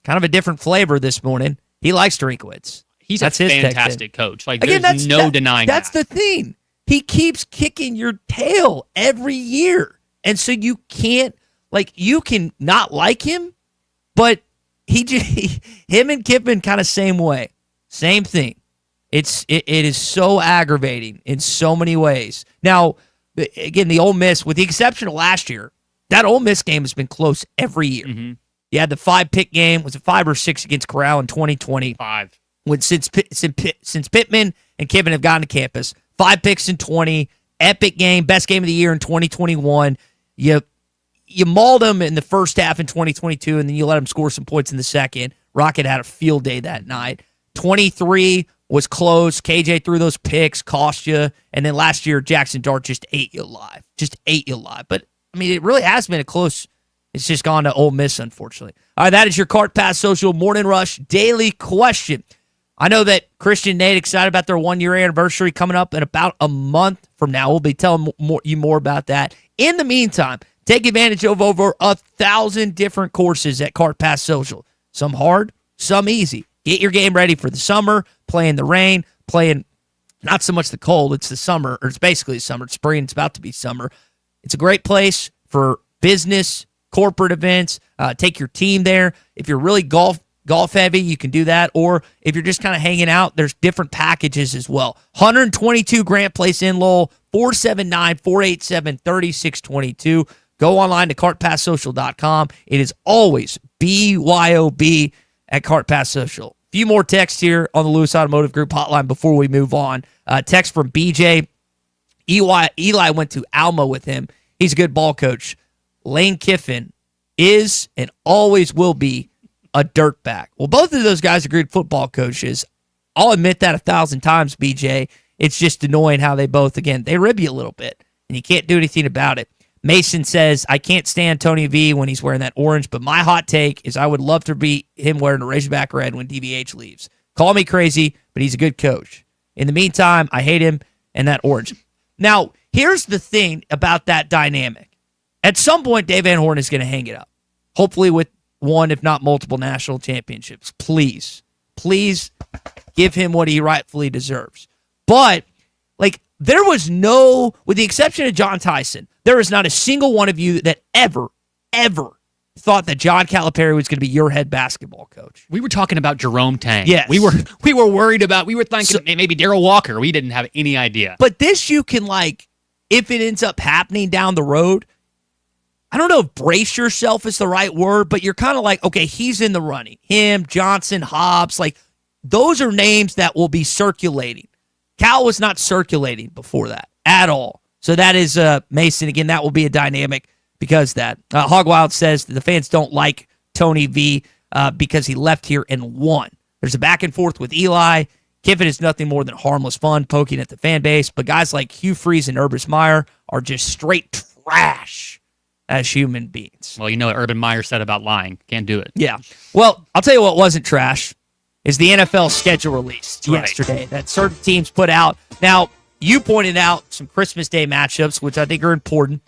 kind of a different flavor this morning. He likes Drinkwitz. That's his fantastic coach. Like, again, there's no denying that's that. the thing. He keeps kicking your tail every year. And so you can't, you can not like him, but him and Kiffin kind of same way. Same thing. It is so aggravating in so many ways. Now, again, the Ole Miss, with the exception of last year, that Ole Miss game has been close every year. Mm-hmm. You had the 5-pick game. Was it 5 or 6 against Corral in 2020? 5. Since Pittman and Kiffin have gotten to campus. 5 picks in 20. Epic game. Best game of the year in 2021. You mauled them in the first half in 2022, and then you let them score some points in the second. Rocket had a field day that night. 23 was close. KJ threw those picks, cost you. And then last year, Jackson Dart just ate you alive. But, I mean, it really has been a close. It's just gone to Ole Miss, unfortunately. All right, that is your Cart Pass Social Morning Rush Daily Question. I know that Christian and Nate excited about their 1-year anniversary coming up in about a month from now. We'll be telling you more about that. In the meantime, take advantage of over 1,000 different courses at Cart Pass Social. Some hard, some easy. Get your game ready for the summer, play in the rain, playing not so much the cold, it's the summer, or it's basically summer. It's spring, it's about to be summer. It's a great place for business, corporate events. Take your team there. If you're really golf heavy, you can do that. Or if you're just kind of hanging out, there's different packages as well. 122 Grant Place in Lowell, 479-487-3622. Go online to cartpasssocial.com. It is always BYOB at Cart Pass Social. A few more texts here on the Lewis Automotive Group hotline before we move on. Text from BJ. Eli went to Alma with him. He's a good ball coach. Lane Kiffin is and always will be a dirtbag. Well, both of those guys are good football coaches. I'll admit that 1,000 times, BJ. It's just annoying how they both, again, they rib you a little bit, and you can't do anything about it. Mason says, I can't stand Tony V when he's wearing that orange, but my hot take is I would love to be him wearing a Razorback red when DVH leaves. Call me crazy, but he's a good coach. In the meantime, I hate him and that orange. Now, here's the thing about that dynamic. At some point, Dave Van Horn is going to hang it up. Hopefully with one, if not multiple national championships. Please give him what he rightfully deserves. But, there was no, with the exception of John Tyson, There is not a single one of you that ever thought that John Calipari was going to be your head basketball coach. We were talking about Jerome Tang. Yes. We were worried about, we were thinking maybe Darryl Walker. We didn't have any idea. But this you can, like, if it ends up happening down the road, I don't know if brace yourself is the right word, but you're kind of like, okay, he's in the running. Him, Johnson, Hobbs, like, those are names that will be circulating. Cal was not circulating before that at all. So that is Mason. Again, that will be a dynamic because that. Hog Wild says the fans don't like Tony V because he left here and won. There's a back and forth with Eli. Kiffin is nothing more than harmless fun poking at the fan base, but guys like Hugh Freeze and Urban Meyer are just straight trash as human beings. Well, you know what Urban Meyer said about lying. Can't do it. Yeah. Well, I'll tell you what wasn't trash is the NFL schedule released Right. yesterday that certain teams put out. Now, you pointed out some Christmas Day matchups, which I think are important.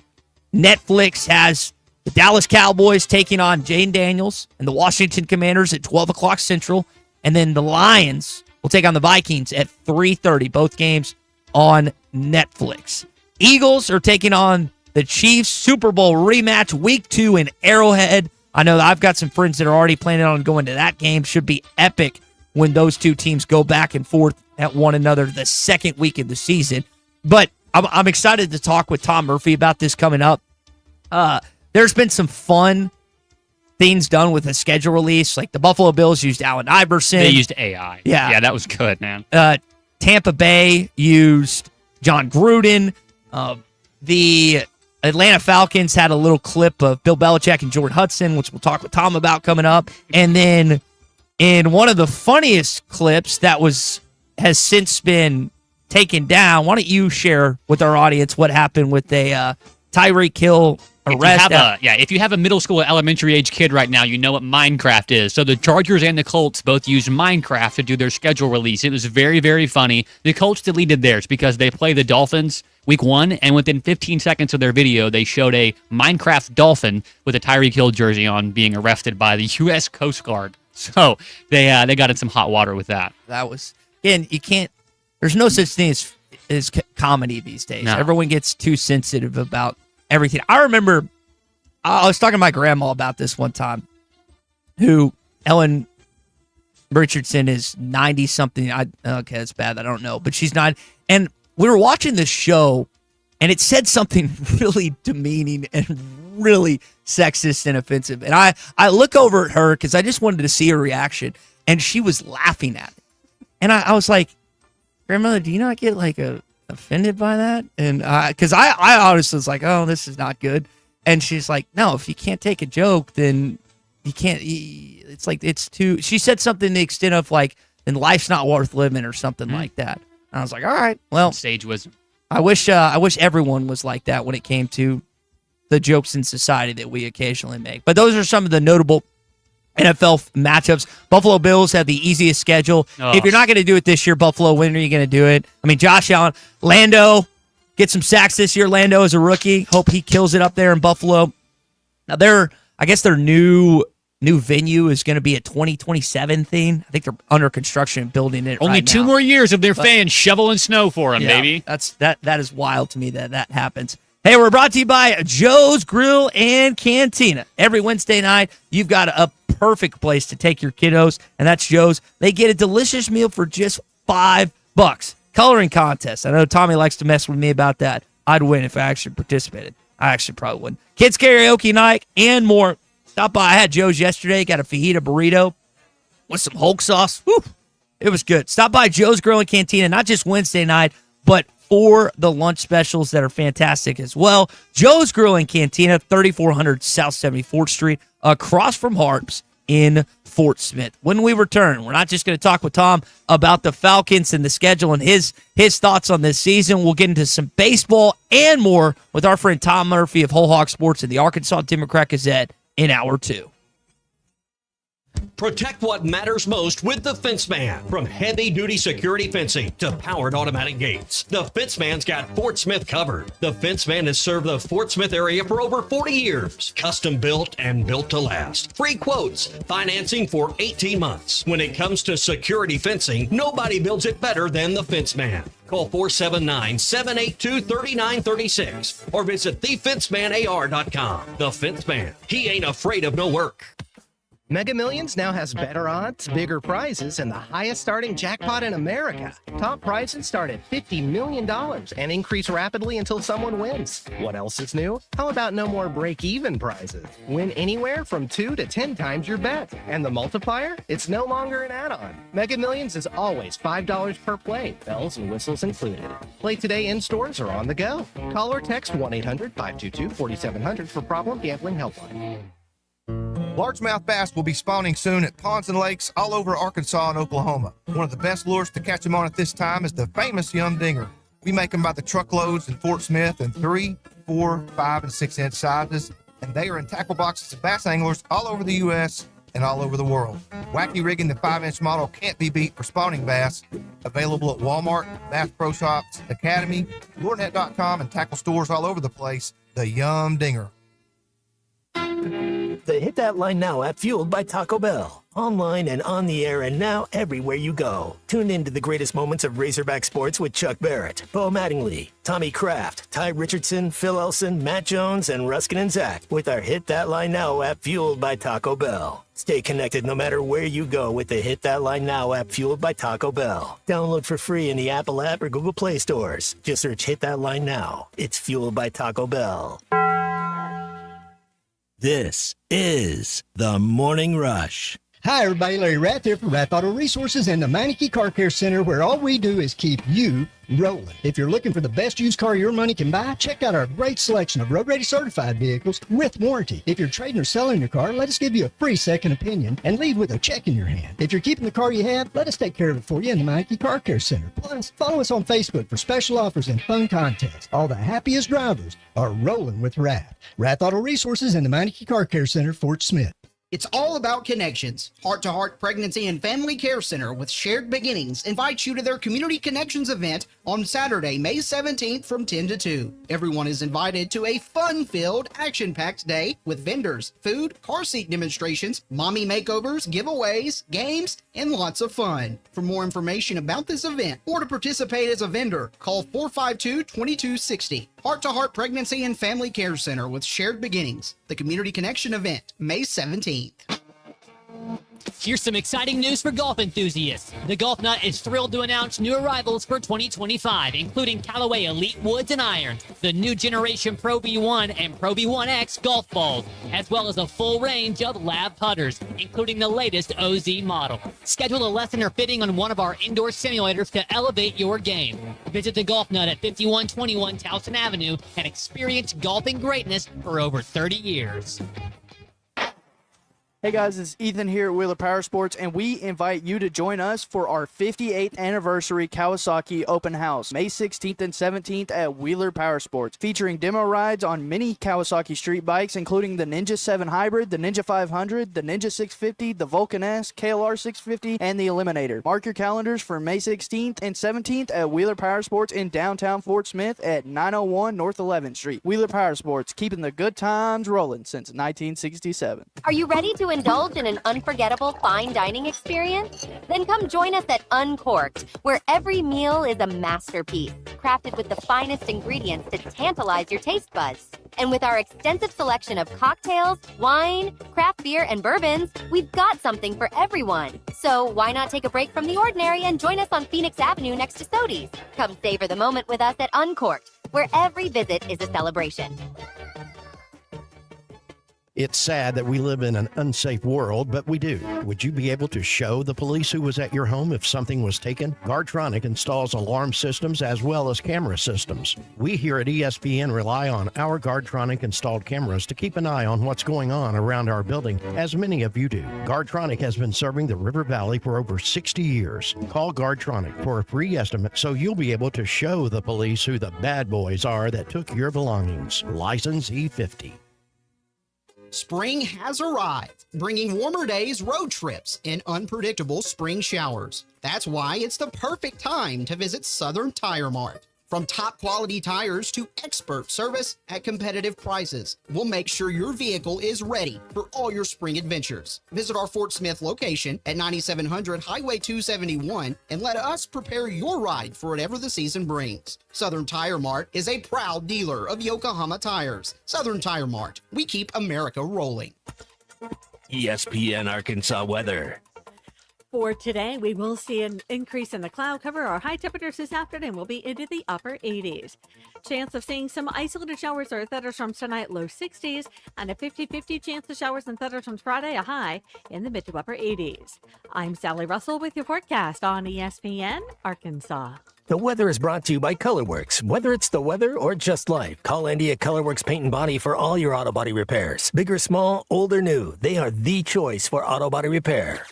Netflix has the Dallas Cowboys taking on Jane Daniels and the Washington Commanders at 12 o'clock Central. And then the Lions will take on the Vikings at 3:30, both games on Netflix. Eagles are taking on the Chiefs. Super Bowl rematch, Week 2 in Arrowhead. I know that I've got some friends that are already planning on going to that game. Should be epic when those two teams go back and forth at one another the second week of the season. But I'm excited to talk with Tom Murphy about this coming up. There's been some fun things done with the schedule release. Like the Buffalo Bills used Allen Iverson. They used AI. Yeah. Yeah, that was good, man. Tampa Bay used John Gruden. The Atlanta Falcons had a little clip of Bill Belichick and Jordan Hudson, which we'll talk with Tom about coming up. And then in one of the funniest clips that has since been taken down, why don't you share with our audience what happened with a Tyreek Hill arrest? If you have a middle school, elementary age kid right now, you know what Minecraft is. So the Chargers and the Colts both used Minecraft to do their schedule release. It was very, very funny. The Colts deleted theirs because they play the Dolphins week 1, and within 15 seconds of their video, they showed a Minecraft dolphin with a Tyreek Hill jersey on being arrested by the U.S. Coast Guard. So they got in some hot water with that. That was, again, you can't, there's no such thing as comedy these days. No. Everyone gets too sensitive about everything. I remember I was talking to my grandma about this one time, who Ellen Richardson is 90 something. Okay, that's bad. I don't know, but she's not. And we were watching this show and it said something really demeaning and really sexist and offensive. And I look over at her because I just wanted to see her reaction, and she was laughing at it. And I was like, Grandmother, do you not get like offended by that? And because I honestly was like, oh, this is not good. And she's like, no, if you can't take a joke, then you can't. It's like it's too. She said something to the extent of like, then life's not worth living or something like that. And I was like, all right, well, sage wisdom. I wish everyone was like that when it came to the jokes in society that we occasionally make. But those are some of the notable NFL matchups. Buffalo Bills have the easiest schedule. Oh. If you're not going to do it this year, Buffalo, when are you going to do it? I mean, Josh Allen, Lando, get some sacks this year. Lando is a rookie. Hope he kills it up there in Buffalo. Now, I guess their new venue is going to be a 2027 thing. I think they're under construction building it. Only right 2 now. more years of their fans shoveling snow for them, Yeah, baby. That is wild to me that happens. Hey, we're brought to you by Joe's Grill and Cantina. Every Wednesday night, you've got a perfect place to take your kiddos, and that's Joe's. They get a delicious meal for just $5. Coloring contest. I know Tommy likes to mess with me about that. I'd win if I actually participated. I actually probably wouldn't. Kids karaoke night and more. Stop by. I had Joe's yesterday. Got a fajita burrito with some Hulk sauce. Whew, it was good. Stop by Joe's Grill and Cantina, not just Wednesday night, but for the lunch specials that are fantastic as well. Joe's Grill and Cantina, 3400 South 74th Street, across from Harps in Fort Smith. When we return, we're not just going to talk with Tom about the Falcons and the schedule and his thoughts on this season. We'll get into some baseball and more with our friend Tom Murphy of Whole Hog Sports and the Arkansas Democrat Gazette in Hour 2. Protect what matters most with the Fence Man. From heavy-duty security fencing to powered automatic gates, the Fence Man's got Fort Smith covered. The Fence Man has served the Fort Smith area for over 40 years. Custom built and built to last. Free quotes, financing for 18 months. When it comes to security fencing, nobody builds it better than the Fence Man. Call 479-782-3936 or visit thefencemanar.com. The Fence Man. He ain't afraid of no work. Mega Millions now has better odds, bigger prizes, and the highest starting jackpot in America. Top prizes start at $50 million and increase rapidly until someone wins. What else is new? How about no more break-even prizes? Win anywhere from 2 to 10 times your bet. And the multiplier? It's no longer an add-on. Mega Millions is always $5 per play, bells and whistles included. Play today in stores or on the go. Call or text 1-800-522-4700 for problem gambling helpline. Largemouth bass will be spawning soon at ponds and lakes all over Arkansas and Oklahoma. One of the best lures to catch them on at this time is the famous Yum Dinger. We make them by the truckloads in Fort Smith in 3, 4, 5, and 6-inch sizes, and they are in tackle boxes of bass anglers all over the U.S. and all over the world. Wacky rigging the 5-inch model can't be beat for spawning bass. Available at Walmart, Bass Pro Shops, Academy, LureNet.com, and tackle stores all over the place. The Yum Dinger. The Hit That Line Now app, fueled by Taco Bell. Online and on the air and now everywhere you go. Tune in to the greatest moments of Razorback sports with Chuck Barrett, Bo Mattingly, Tommy Kraft, Ty Richardson, Phil Elson, Matt Jones, and Ruskin and Zach with our Hit That Line Now app, fueled by Taco Bell. Stay connected no matter where you go with the Hit That Line Now app, fueled by Taco Bell. Download for free in the Apple app or Google Play stores. Just search Hit That Line Now. It's fueled by Taco Bell. This is the Morning Rush. Hi, everybody. Larry Rath here for Rath Auto Resources and the Meineke Car Care Center, where all we do is keep you rolling. If you're looking for the best used car your money can buy, check out our great selection of road-ready certified vehicles with warranty. If you're trading or selling your car, let us give you a free second opinion and leave with a check in your hand. If you're keeping the car you have, let us take care of it for you in the Meineke Car Care Center. Plus, follow us on Facebook for special offers and fun contests. All the happiest drivers are rolling with Rath. Rath Auto Resources and the Meineke Car Care Center, Fort Smith. It's all about connections. Heart to Heart Pregnancy and Family Care Center with Shared Beginnings invites you to their Community Connections event on Saturday, May 17th from 10 to 2. Everyone is invited to a fun-filled, action-packed day with vendors, food, car seat demonstrations, mommy makeovers, giveaways, games, and lots of fun. For more information about this event or to participate as a vendor, call 452-2260. Heart to Heart Pregnancy and Family Care Center with Shared Beginnings, the Community Connection event, May 17th. Here's some exciting news for golf enthusiasts. The Golf Nut is thrilled to announce new arrivals for 2025, including Callaway Elite Woods and Irons, the new generation Pro V1 and Pro V1X golf balls, as well as a full range of lab putters, including the latest OZ model. Schedule a lesson or fitting on one of our indoor simulators to elevate your game. Visit the Golf Nut at 5121 Towson Avenue and experience golfing greatness for over 30 years. Hey guys, it's Ethan here at Wheeler Power Sports, and we invite you to join us for our 58th anniversary Kawasaki Open House, May 16th and 17th at Wheeler Power Sports, featuring demo rides on many Kawasaki street bikes, including the Ninja 7 Hybrid, the Ninja 500, the Ninja 650, the Vulcan S, KLR 650, and the Eliminator. Mark your calendars for May 16th and 17th at Wheeler Power Sports in downtown Fort Smith at 901 North 11th Street. Wheeler Power Sports, keeping the good times rolling since 1967. Are you ready to indulge in an unforgettable fine dining experience? Then come join us at Uncorked, where every meal is a masterpiece, crafted with the finest ingredients to tantalize your taste buds. And with our extensive selection of cocktails, wine, craft beer, and bourbons, we've got something for everyone. So why not take a break from the ordinary and join us on Phoenix Avenue next to Sodi's? Come savor the moment with us at Uncorked, where every visit is a celebration. It's sad that we live in an unsafe world, but we do. Would you be able to show the police who was at your home if something was taken? Guardtronic installs alarm systems as well as camera systems. We here at ESPN rely on our Guardtronic installed cameras to keep an eye on what's going on around our building, as many of you do. Guardtronic has been serving the River Valley for over 60 years. Call Guardtronic for a free estimate so you'll be able to show the police who the bad boys are that took your belongings. License E50. Spring has arrived, bringing warmer days, road trips, and unpredictable spring showers. That's why it's the perfect time to visit Southern Tire Mart. From top quality tires to expert service at competitive prices, we'll make sure your vehicle is ready for all your spring adventures. Visit our Fort Smith location at 9700 Highway 271 and let us prepare your ride for whatever the season brings. Southern Tire Mart is a proud dealer of Yokohama tires. Southern Tire Mart, we keep America rolling. ESPN Arkansas weather. For today, we will see an increase in the cloud cover. Our high temperatures this afternoon will be into the upper 80s. Chance of seeing some isolated showers or thunderstorms tonight, low 60s, and a 50-50 chance of showers and thunderstorms Friday, a high in the mid to upper 80s. I'm Sally Russell with your forecast on ESPN Arkansas. The weather is brought to you by Colorworks. Whether it's the weather or just life, call Andy at Colorworks Paint and Body for all your auto body repairs. Big or small, old or new, they are the choice for auto body repair.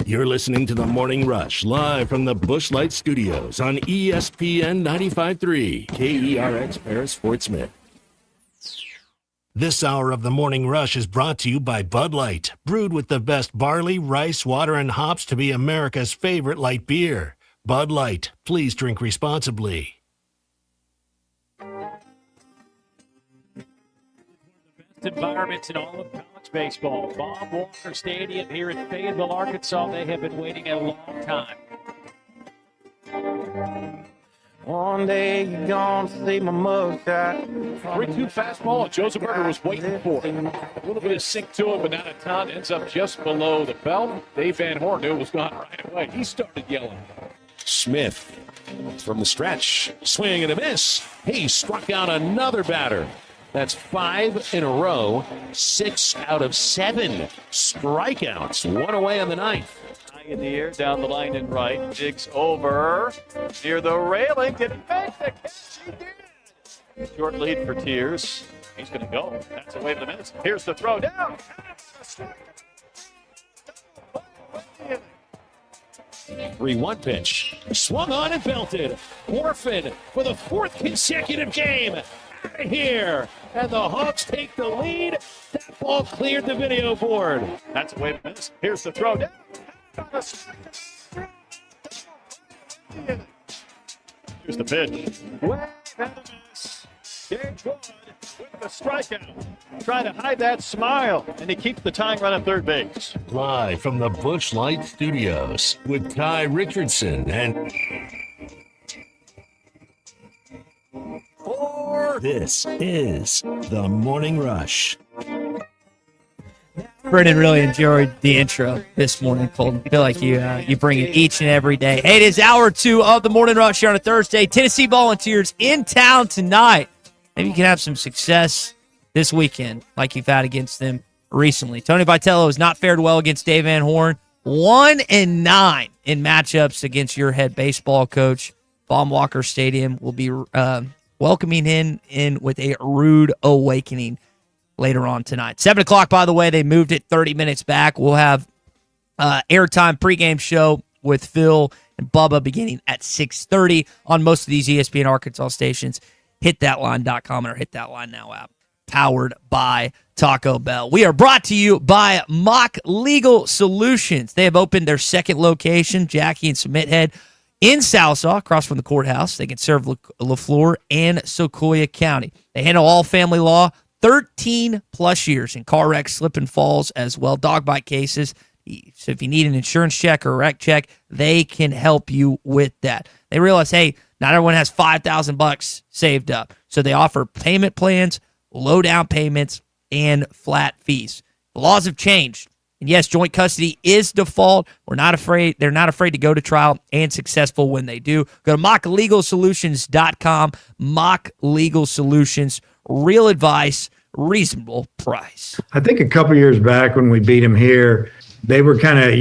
You're listening to The Morning Rush, live from the Busch Light Studios on ESPN 95.3, KERX Paris, Fort Smith. This hour of The Morning Rush is brought to you by Bud Light, brewed with the best barley, rice, water, and hops to be America's favorite light beer. Bud Light, please drink responsibly. Environments in all of college baseball. Bob Walker Stadium here in Fayetteville, Arkansas. They have been waiting a long time. One day you're gonna see my mugshot. 3-2 fastball. Joseph Berger was waiting for it. A little bit of sink to it, but not a ton. Ends up just below the belt. Dave Van Horn knew it was gone right away. He started yelling. Smith from the stretch. Swing and a miss. He struck out another batter. That's 5 in a row, 6 out of 7 strikeouts. 1 away on the ninth. High in the air, down the line and right. Digs over near the railing. Did he make the catch? He did. Short lead for Tears. He's going to go. That's away from the minutes. Here's the throw down. 3-1 pitch. Swung on and belted. Orphan for the 4th consecutive game. Out of here. And the Hawks take the lead. That ball cleared the video board. That's away from the minutes. Here's the throw down. Here's the pitch. Well, Gage Wood with the strikeout. Trying to hide that smile, and he keeps the tying run at third base. Live from the Busch Light Studios with Ty Richardson and... This is The Morning Rush. Brendan really enjoyed the intro this morning, Colton. I feel like you bring it each and every day. Hey, it is hour 2 of the Morning Rush here on a Thursday. Tennessee Volunteers in town tonight. Maybe you can have some success this weekend like you've had against them recently. Tony Vitello has not fared well against Dave Van Horn. 1-9 in matchups against your head baseball coach. Baum Walker Stadium will be welcoming him in with a rude awakening later on tonight. 7 o'clock, by the way, they moved it 30 minutes back. We'll have airtime pregame show with Phil and Bubba beginning at 6:30 on most of these ESPN Arkansas stations. HitThatLine.com or Hit That Line Now app. Powered by Taco Bell. We are brought to you by Mock Legal Solutions. They have opened their second location, Jackie and Submit Head, in Salsa, across from the courthouse. They can serve LaFleur and Sequoia County. They handle all family law, 13 plus years in car wrecks, slip and falls, as well dog bite cases. So if you need an insurance check or a wreck check, they can help you with that. They realize, hey, not everyone has $5,000 saved up. So they offer payment plans, low down payments, and flat fees. The laws have changed. And yes, joint custody is default. They're not afraid to go to trial, and successful when they do. Go to mocklegalsolutions.com. Mock Legal Solutions. Real advice, reasonable price. I think a couple years back when we beat them here, they were kind of,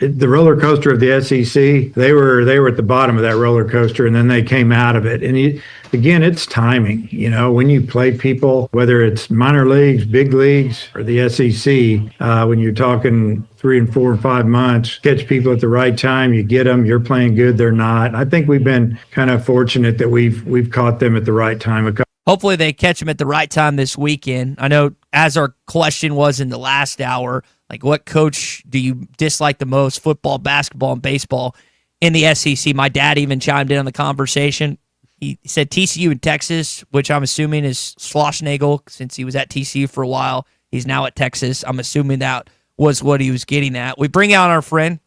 the roller coaster of the SEC. They were at the bottom of that roller coaster, and then they came out of it. And again, it's timing. When you play people, whether it's minor leagues, big leagues, or the SEC, when you're talking 3 and 4 and 5 months, catch people at the right time, you get them, you're playing good, they're not. I think we've been kind of fortunate that we've caught them at the right time. Hopefully they catch them at the right time this weekend. I know as our question was in the last hour, like what coach do you dislike the most, football, basketball, and baseball in the SEC? My dad even chimed in on the conversation. He said TCU in Texas, which I'm assuming is Schlossnagel, since he was at TCU for a while. He's now at Texas. I'm assuming that was what he was getting at. We bring out our friend,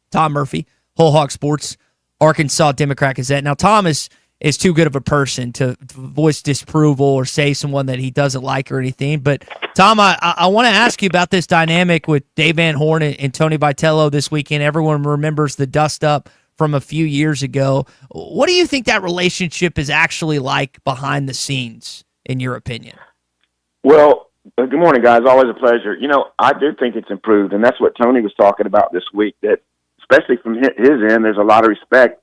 Tom Murphy, Whole Hog Sports, Arkansas Democrat Gazette. Now, Tom is too good of a person to voice disapproval or say someone that he doesn't like or anything. But, Tom, I want to ask you about this dynamic with Dave Van Horn and Tony Vitello this weekend. Everyone remembers the dust-up from a few years ago. What do you think that relationship is actually like behind the scenes, in your opinion? Well, good morning, guys. Always a pleasure. I do think it's improved, and that's what Tony was talking about this week, that especially from his end, there's a lot of respect,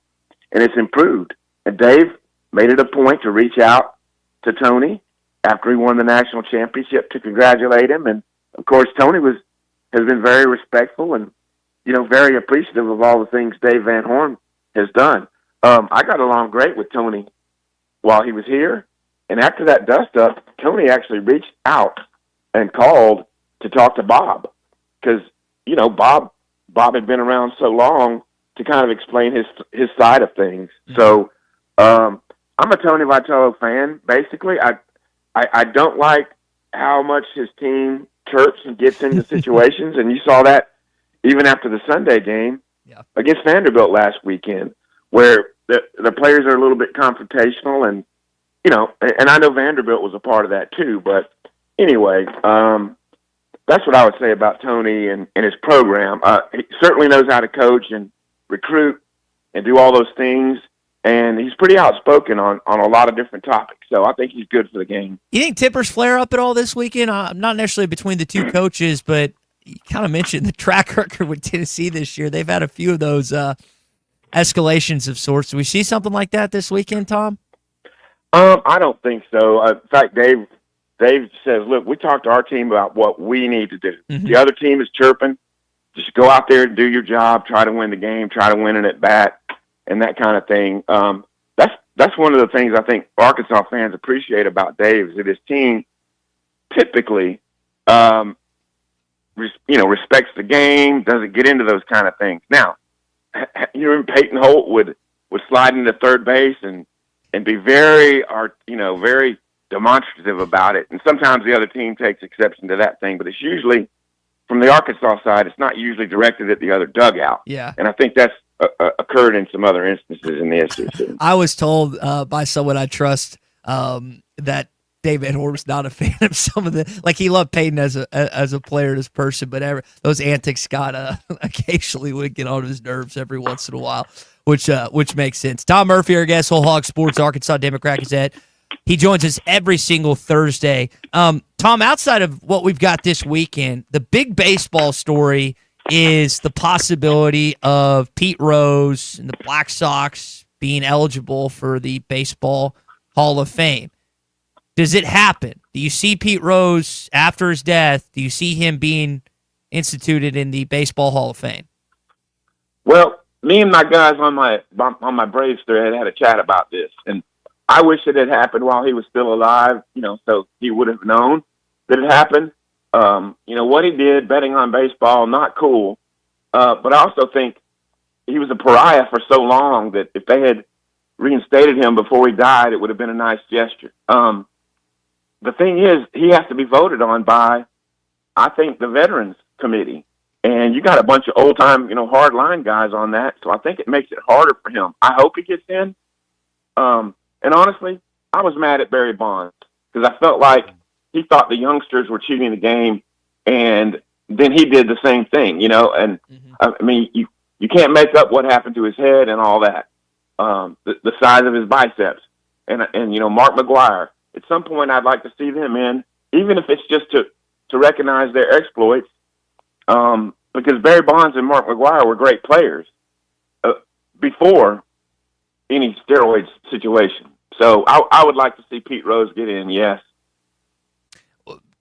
and it's improved. And Dave made it a point to reach out to Tony after he won the national championship to congratulate him. And, of course, Tony has been very respectful and, very appreciative of all the things Dave Van Horn has done. I got along great with Tony while he was here. And after that dust-up, Tony actually reached out and called to talk to Bob because, Bob had been around so long to kind of explain his side of things. So I'm a Tony Vitello fan. Basically, I don't like how much his team chirps and gets into situations, and you saw that even after the Sunday game against Vanderbilt last weekend, where the players are a little bit confrontational, and and I know Vanderbilt was a part of that too. But anyway, that's what I would say about Tony and his program. He certainly knows how to coach and recruit and do all those things. And he's pretty outspoken on a lot of different topics. So I think he's good for the game. You think tippers flare up at all this weekend? Not necessarily between the two coaches, but you kind of mentioned the track record with Tennessee this year. They've had a few of those escalations of sorts. Do we see something like that this weekend, Tom? I don't think so. In fact, Dave says, look, we talked to our team about what we need to do. Mm-hmm. The other team is chirping. Just go out there and do your job, try to win the game, try to win it at bat, and that kind of thing. That's one of the things I think Arkansas fans appreciate about Dave is that his team typically, respects the game, doesn't get into those kind of things. Now, Peyton Holt would slide into third base and be very demonstrative about it. And sometimes the other team takes exception to that thing, but it's usually from the Arkansas side, it's not usually directed at the other dugout. Yeah. And I think that's occurred in some other instances in the SEC. I was told by someone I trust that David Horn's not a fan of some of the, like he loved Peyton as a player, as a person, but those antics got occasionally would get on his nerves every once in a while, which makes sense. Tom Murphy, our guest, Whole Hog Sports, Arkansas Democrat Gazette. He joins us every single Thursday. Tom, outside of what we've got this weekend, the big baseball story is the possibility of Pete Rose and the Black Sox being eligible for the Baseball Hall of Fame. Does it happen? Do you see Pete Rose after his death? Do you see him being instituted in the Baseball Hall of Fame? Well, me and my guys on my Braves thread had a chat about this, and I wish it had happened while he was still alive, so he would have known that it happened. What he did, betting on baseball, not cool. But I also think he was a pariah for so long that if they had reinstated him before he died, it would have been a nice gesture. The thing is, he has to be voted on by, I think, the Veterans Committee. And you got a bunch of old-time, hard-line guys on that, so I think it makes it harder for him. I hope he gets in. And honestly, I was mad at Barry Bonds because I felt like he thought the youngsters were cheating the game, and then he did the same thing, and I mean, you can't make up what happened to his head and all that, the size of his biceps, and Mark McGuire. At some point, I'd like to see them in, even if it's just to recognize their exploits, because Barry Bonds and Mark McGuire were great players before any steroids situation. So I would like to see Pete Rose get in, yes.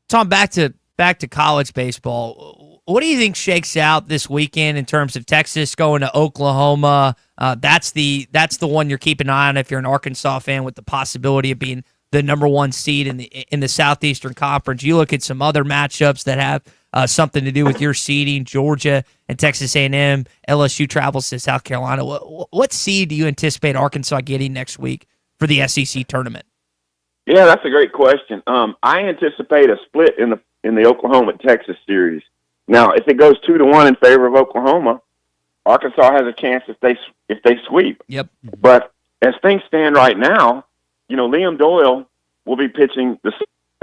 Tom, back to college baseball. What do you think shakes out this weekend in terms of Texas going to Oklahoma? That's the one you're keeping an eye on if you're an Arkansas fan, with the possibility of being the number one seed in the Southeastern Conference. You look at some other matchups that have something to do with your seeding. Georgia and Texas A&M. LSU travels to South Carolina. What seed do you anticipate Arkansas getting next week for the SEC tournament? Yeah, that's a great question. I anticipate a split in the Oklahoma-Texas series. Now, if it goes 2-1 in favor of Oklahoma, Arkansas has a chance if they sweep. Yep. But as things stand right now, Liam Doyle will be pitching the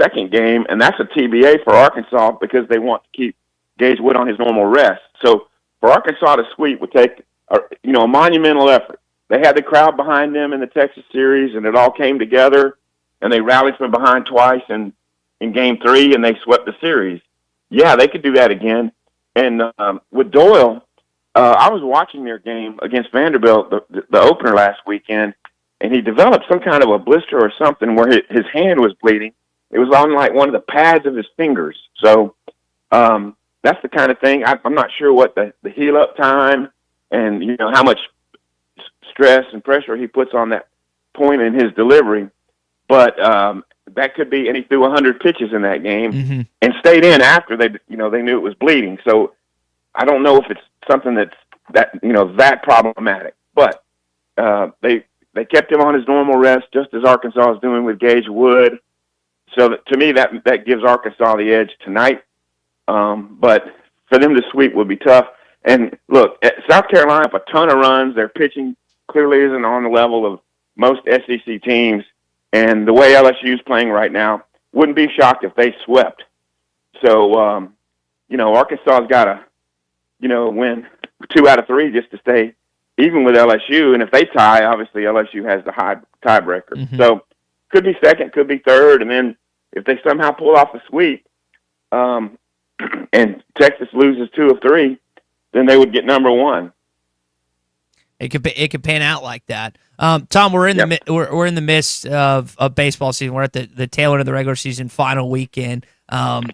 second game, and that's a TBA for Arkansas because they want to keep Gage Wood on his normal rest. So for Arkansas to sweep would take a monumental effort. They had the crowd behind them in the Texas series, and it all came together, and they rallied from behind twice in Game 3, and they swept the series. Yeah, they could do that again. And with Doyle, I was watching their game against Vanderbilt, the opener last weekend, and he developed some kind of a blister or something where his hand was bleeding. It was on like one of the pads of his fingers. So that's the kind of thing. I'm not sure what the heal-up time and how much stress and pressure he puts on that point in his delivery, but that could be. And he threw 100 pitches in that game and stayed in after they knew it was bleeding. So I don't know if it's something that problematic, but they kept him on his normal rest, just as Arkansas is doing with Gage Wood. So to me, that gives Arkansas the edge tonight. But for them to sweep would be tough. And look, at South Carolina, a ton of runs. Their pitching clearly isn't on the level of most SEC teams. And the way LSU is playing right now, wouldn't be shocked if they swept. So, Arkansas's got to, win 2 out of 3 just to stay even with LSU. And if they tie, obviously LSU has the high tiebreaker. So could be second, could be third. And then if they somehow pull off a sweep and Texas loses 2 of 3, then they would get number 1. It could pan out like that. Tom, we're in the midst of baseball season. We're at the tail end of the regular season, final weekend.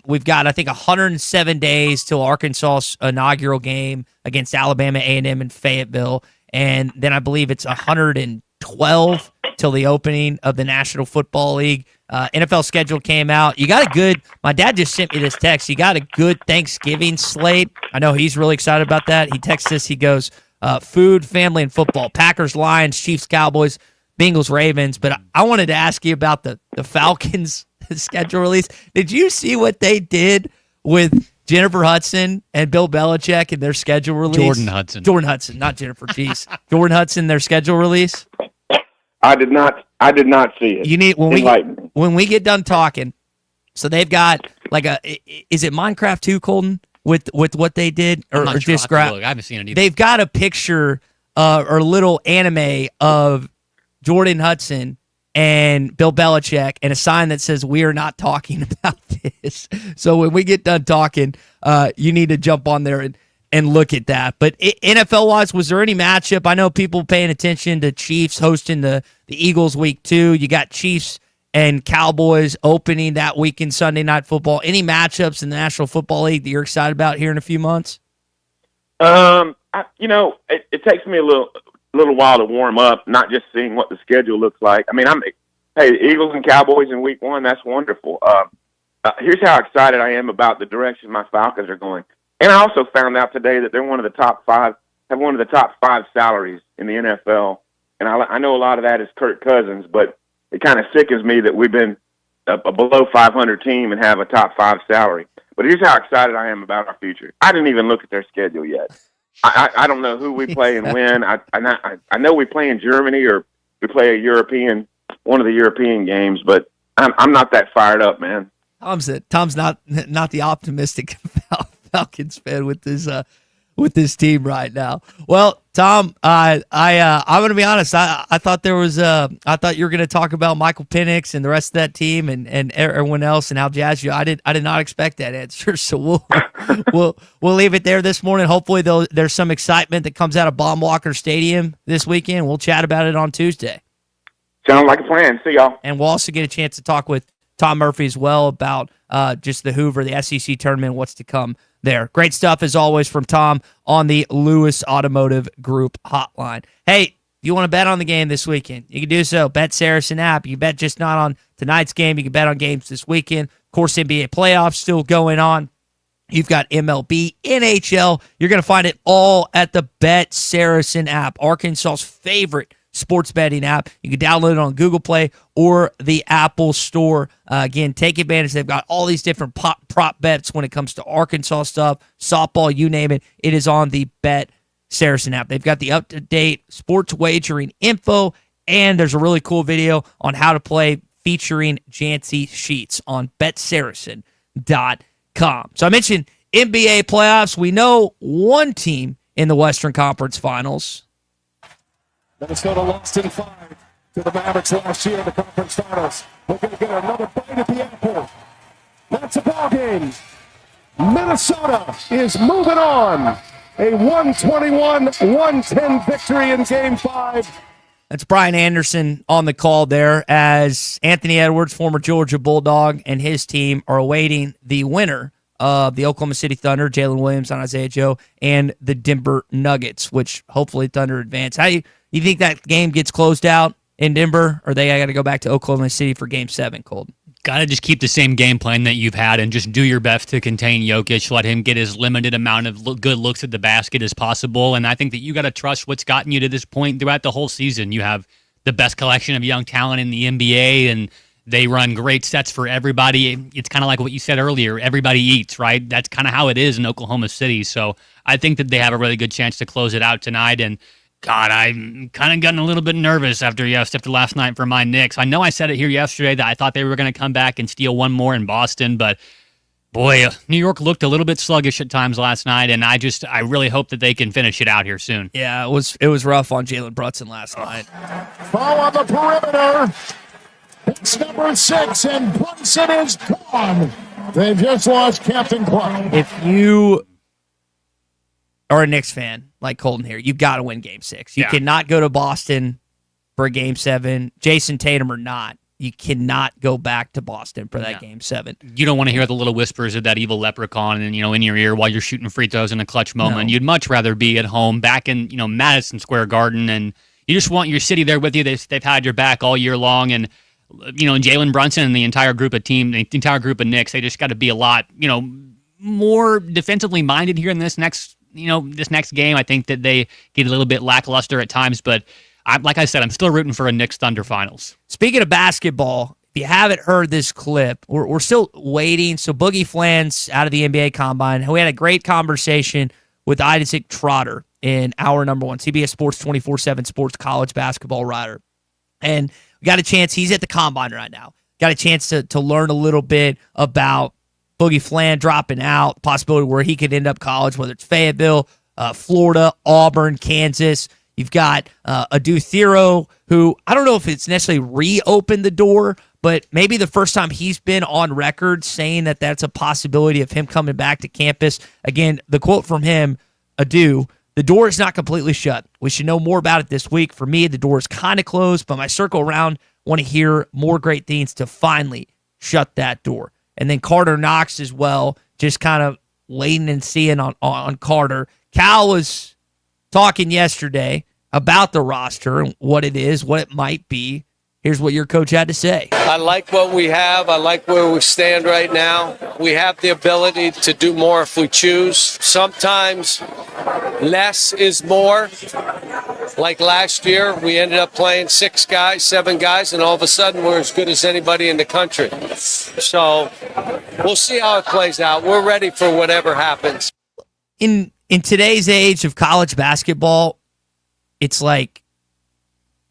We've got, I think, 107 days till Arkansas's inaugural game against Alabama A&M in Fayetteville, and then I believe it's 112 till the opening of the National Football League. NFL schedule came out. You got a good. My dad just sent me this text. You got a good Thanksgiving slate. I know he's really excited about that. He texts us. He goes, food, family, and football. Packers, Lions, Chiefs, Cowboys, Bengals, Ravens. But I wanted to ask you about the Falcons schedule release. Did you see what they did with Jennifer Hudson and Bill Belichick and their schedule release? Jordan Hudson, not Jennifer. Jeez. Jordan Hudson, their schedule release? I did not see it. You need when we get done talking. So they've got is it Minecraft 2, Colton? With what they did, or just I haven't seen it either. They've got a picture or a little anime of Jordan Hudson and Bill Belichick and a sign that says, "We are not talking about this." So when we get done talking, you need to jump on there and look at that. But NFL wise, was there any matchup? I know people paying attention to Chiefs hosting the Eagles week 2. You got Chiefs and Cowboys opening that weekend, Sunday Night Football. Any matchups in the National Football League that you're excited about here in a few months? It takes me a little while to warm up, not just seeing what the schedule looks like. I mean, the Eagles and Cowboys in week 1, that's wonderful. Here's how excited I am about the direction my Falcons are going. And I also found out today that they're one of the top 5 salaries in the NFL. And I know a lot of that is Kirk Cousins, but it kind of sickens me that we've been a below 500 team and have a top 5 salary. But here's how excited I am about our future. I didn't even look at their schedule yet. I don't know who we play and when. I know we play in Germany or we play one of the European games, but I'm not that fired up, man. Tom's not the optimistic Falcons fan with this team right now. Well, Tom, I'm going to be honest. I thought you were going to talk about Michael Penix and the rest of that team and everyone else and how jazzed you. I did not expect that answer. So we'll leave it there this morning. Hopefully there's some excitement that comes out of Baum-Walker Stadium this weekend. We'll chat about it on Tuesday. Sounds like a plan. See y'all. And we'll also get a chance to talk with Tom Murphy as well about just the Hoover, the SEC tournament, what's to come there. Great stuff as always from Tom on the Lewis Automotive Group hotline. Hey, If you want to bet on the game this weekend, you can do so. Bet Saracen app. You can bet just not on tonight's game. You can bet on games this weekend. Of course, NBA playoffs still going on. You've got MLB, NHL. You're going to find it all at the Bet Saracen app, Arkansas's favorite sports betting app. You can download it on Google Play or the Apple Store. Again, take advantage. They've got all these different prop bets when it comes to Arkansas stuff, softball, you name it. It is on the Bet Saracen app. They've got the up-to-date sports wagering info, and there's a really cool video on how to play featuring Jancy Sheets on betsaracen.com. So I mentioned NBA playoffs. We know one team in the Western Conference Finals. Minnesota lost in 5 to the Mavericks last year in the conference finals. We're going to get another bite at the apple. That's a ball game. Minnesota is moving on. A 121-110 victory in Game 5. That's Brian Anderson on the call there as Anthony Edwards, former Georgia Bulldog, and his team are awaiting the winner of the Oklahoma City Thunder, Jalen Williams and Isaiah Joe, and the Denver Nuggets, which hopefully Thunder advance. How you think that game gets closed out in Denver, or they got to go back to Oklahoma City for Game 7, Colton? Got to just keep the same game plan that you've had and just do your best to contain Jokic, let him get as limited amount of good looks at the basket as possible. And I think that you got to trust what's gotten you to this point throughout the whole season. You have the best collection of young talent in the NBA, and they run great sets for everybody. It's kind of like what you said earlier. Everybody eats, right? That's kind of how it is in Oklahoma City. So I think that they have a really good chance to close it out tonight. And God, I'm kind of getting a little bit nervous after last night for my Knicks. I know I said it here yesterday that I thought they were going to come back and steal one more in Boston, but boy, New York looked a little bit sluggish at times last night, and I really hope that they can finish it out here soon. Yeah, it was rough on Jalen Brunson last night. Foul on the perimeter. It's number 6, and Brunson is gone. They've just lost Captain Clark. If you are a Knicks fan like Colton here, you've got to win Game 6. You cannot go to Boston for a Game 7. Jason Tatum or not, you cannot go back to Boston for that Game 7. You don't want to hear the little whispers of that evil leprechaun and in your ear while you're shooting free throws in a clutch moment. No. You'd much rather be at home back in Madison Square Garden, and you just want your city there with you. They've had your back all year long, and Jalen Brunson and the entire group of Knicks, they just got to be a lot more defensively minded here in this next game. I think that they get a little bit lackluster at times, but like I said, I'm still rooting for a Knicks Thunder finals. Speaking of basketball, if you haven't heard this clip, we're still waiting. So Boogie Flan's out of the NBA Combine. We had a great conversation with Isaac Trotter in hour number 1, CBS Sports 24/7 Sports college basketball writer. And we got a chance, he's at the Combine right now, got a chance to learn a little bit about Boogie Flan dropping out, possibility where he could end up college, whether it's Fayetteville, Florida, Auburn, Kansas. You've got Adu Thero, who I don't know if it's necessarily reopened the door, but maybe the first time he's been on record saying that that's a possibility of him coming back to campus. Again, the quote from him, Adu, "The door is not completely shut. We should know more about it this week. For me, the door is kind of closed, but my circle around want to hear more great things to finally shut that door." And then Carter Knox as well, just kind of waiting and seeing on Carter. Cal was talking yesterday about the roster and what it is, what it might be. Here's what your coach had to say. I like what we have. I like where we stand right now. We have the ability to do more if we choose. Sometimes less is more. Like last year, we ended up playing 6 guys, 7 guys, and all of a sudden we're as good as anybody in the country. So we'll see how it plays out. We're ready for whatever happens. In today's age of college basketball, it's like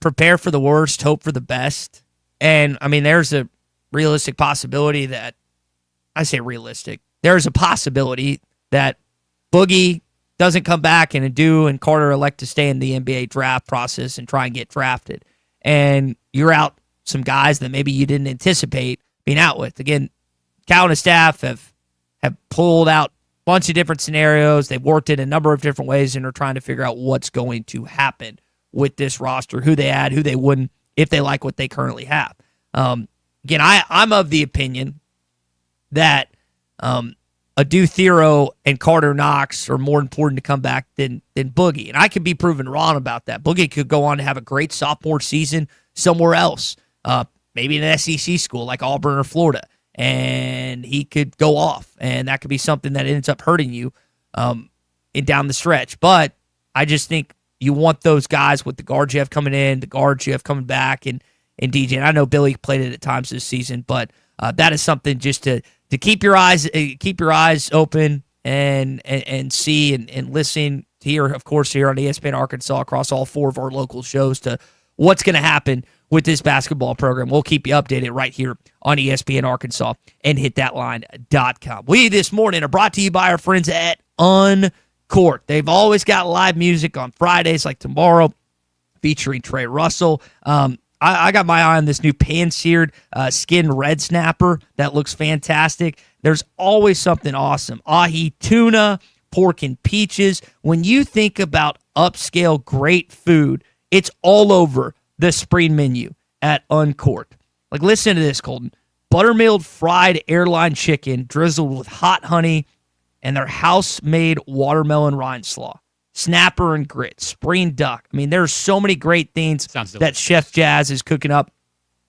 prepare for the worst, hope for the best. And, I mean, there's a realistic possibility that, I say realistic, there's a possibility that Boogie doesn't come back and Adu and Carter elect to stay in the NBA draft process and try and get drafted. And you're out some guys that maybe you didn't anticipate being out with. Again, Cal and his staff have pulled out a bunch of different scenarios. They've worked it a number of different ways and are trying to figure out what's going to happen with this roster, who they add, who they wouldn't, if they like what they currently have. Again, I'm of the opinion that Adu Thero and Carter Knox are more important to come back than Boogie. And I could be proven wrong about that. Boogie could go on to have a great sophomore season somewhere else, maybe in an SEC school like Auburn or Florida, and he could go off, and that could be something that ends up hurting you down the stretch. But I just think you want those guys with the guards you have coming in, the guards you have coming back, and DJ. And I know Billy played it at times this season, but that is something just to keep your eyes open and see and listen here, of course, here on ESPN Arkansas across all 4 of our local shows to what's going to happen with this basketball program. We'll keep you updated right here on ESPN Arkansas and hitthatline.com. We this morning are brought to you by our friends at Uncorked. They've always got live music on Fridays like tomorrow featuring Trey Russell. I got my eye on this new pan-seared skin red snapper that looks fantastic. There's always something awesome. Ahi tuna, pork and peaches. When you think about upscale great food, it's all over the spring menu at Uncorked. Like, listen to this, Colton. Buttermilk fried airline chicken drizzled with hot honey and their house-made watermelon rind slaw. Snapper and grit, spring duck. I mean, there's so many great things that Chef Jazz is cooking up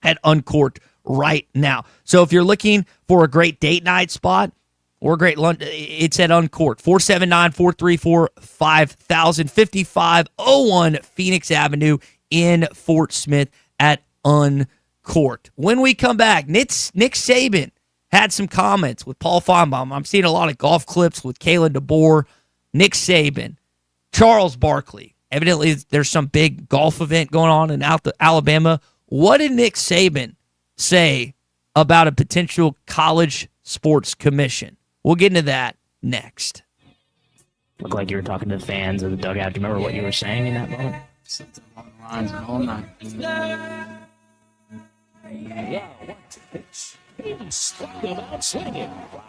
at Uncorked right now. So if you're looking for a great date night spot or a great lunch, it's at Uncorked. 479-434-5000, 5501 Phoenix Avenue in Fort Smith at Uncorked. When we come back, Nick Saban had some comments with Paul Feinbaum. I'm seeing a lot of golf clips with Kayla DeBoer, Nick Saban, Charles Barkley. Evidently, there's some big golf event going on in Alabama. What did Nick Saban say about a potential college sports commission? We'll get into that next. Looked like you were talking to the fans of the dugout. Do you remember what you were saying in that moment? Something along the lines of all night. Yeah, what's the pitch? He struck him out swinging. Wow.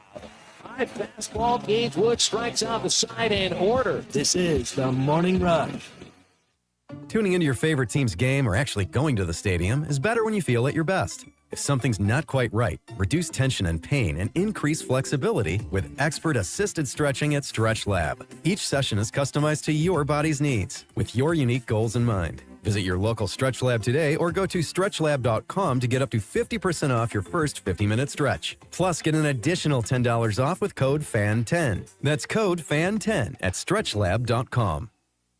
High fastball, Gage Wood strikes out the side in order. This is the Morning Rush. Tuning into your favorite team's game or actually going to the stadium is better when you feel at your best. If something's not quite right, reduce tension and pain and increase flexibility with expert-assisted stretching at Stretch Lab. Each session is customized to your body's needs with your unique goals in mind. Visit your local Stretch Lab today or go to stretchlab.com to get up to 50% off your first 50-minute stretch. Plus, get an additional $10 off with code FAN10. That's code FAN10 at stretchlab.com.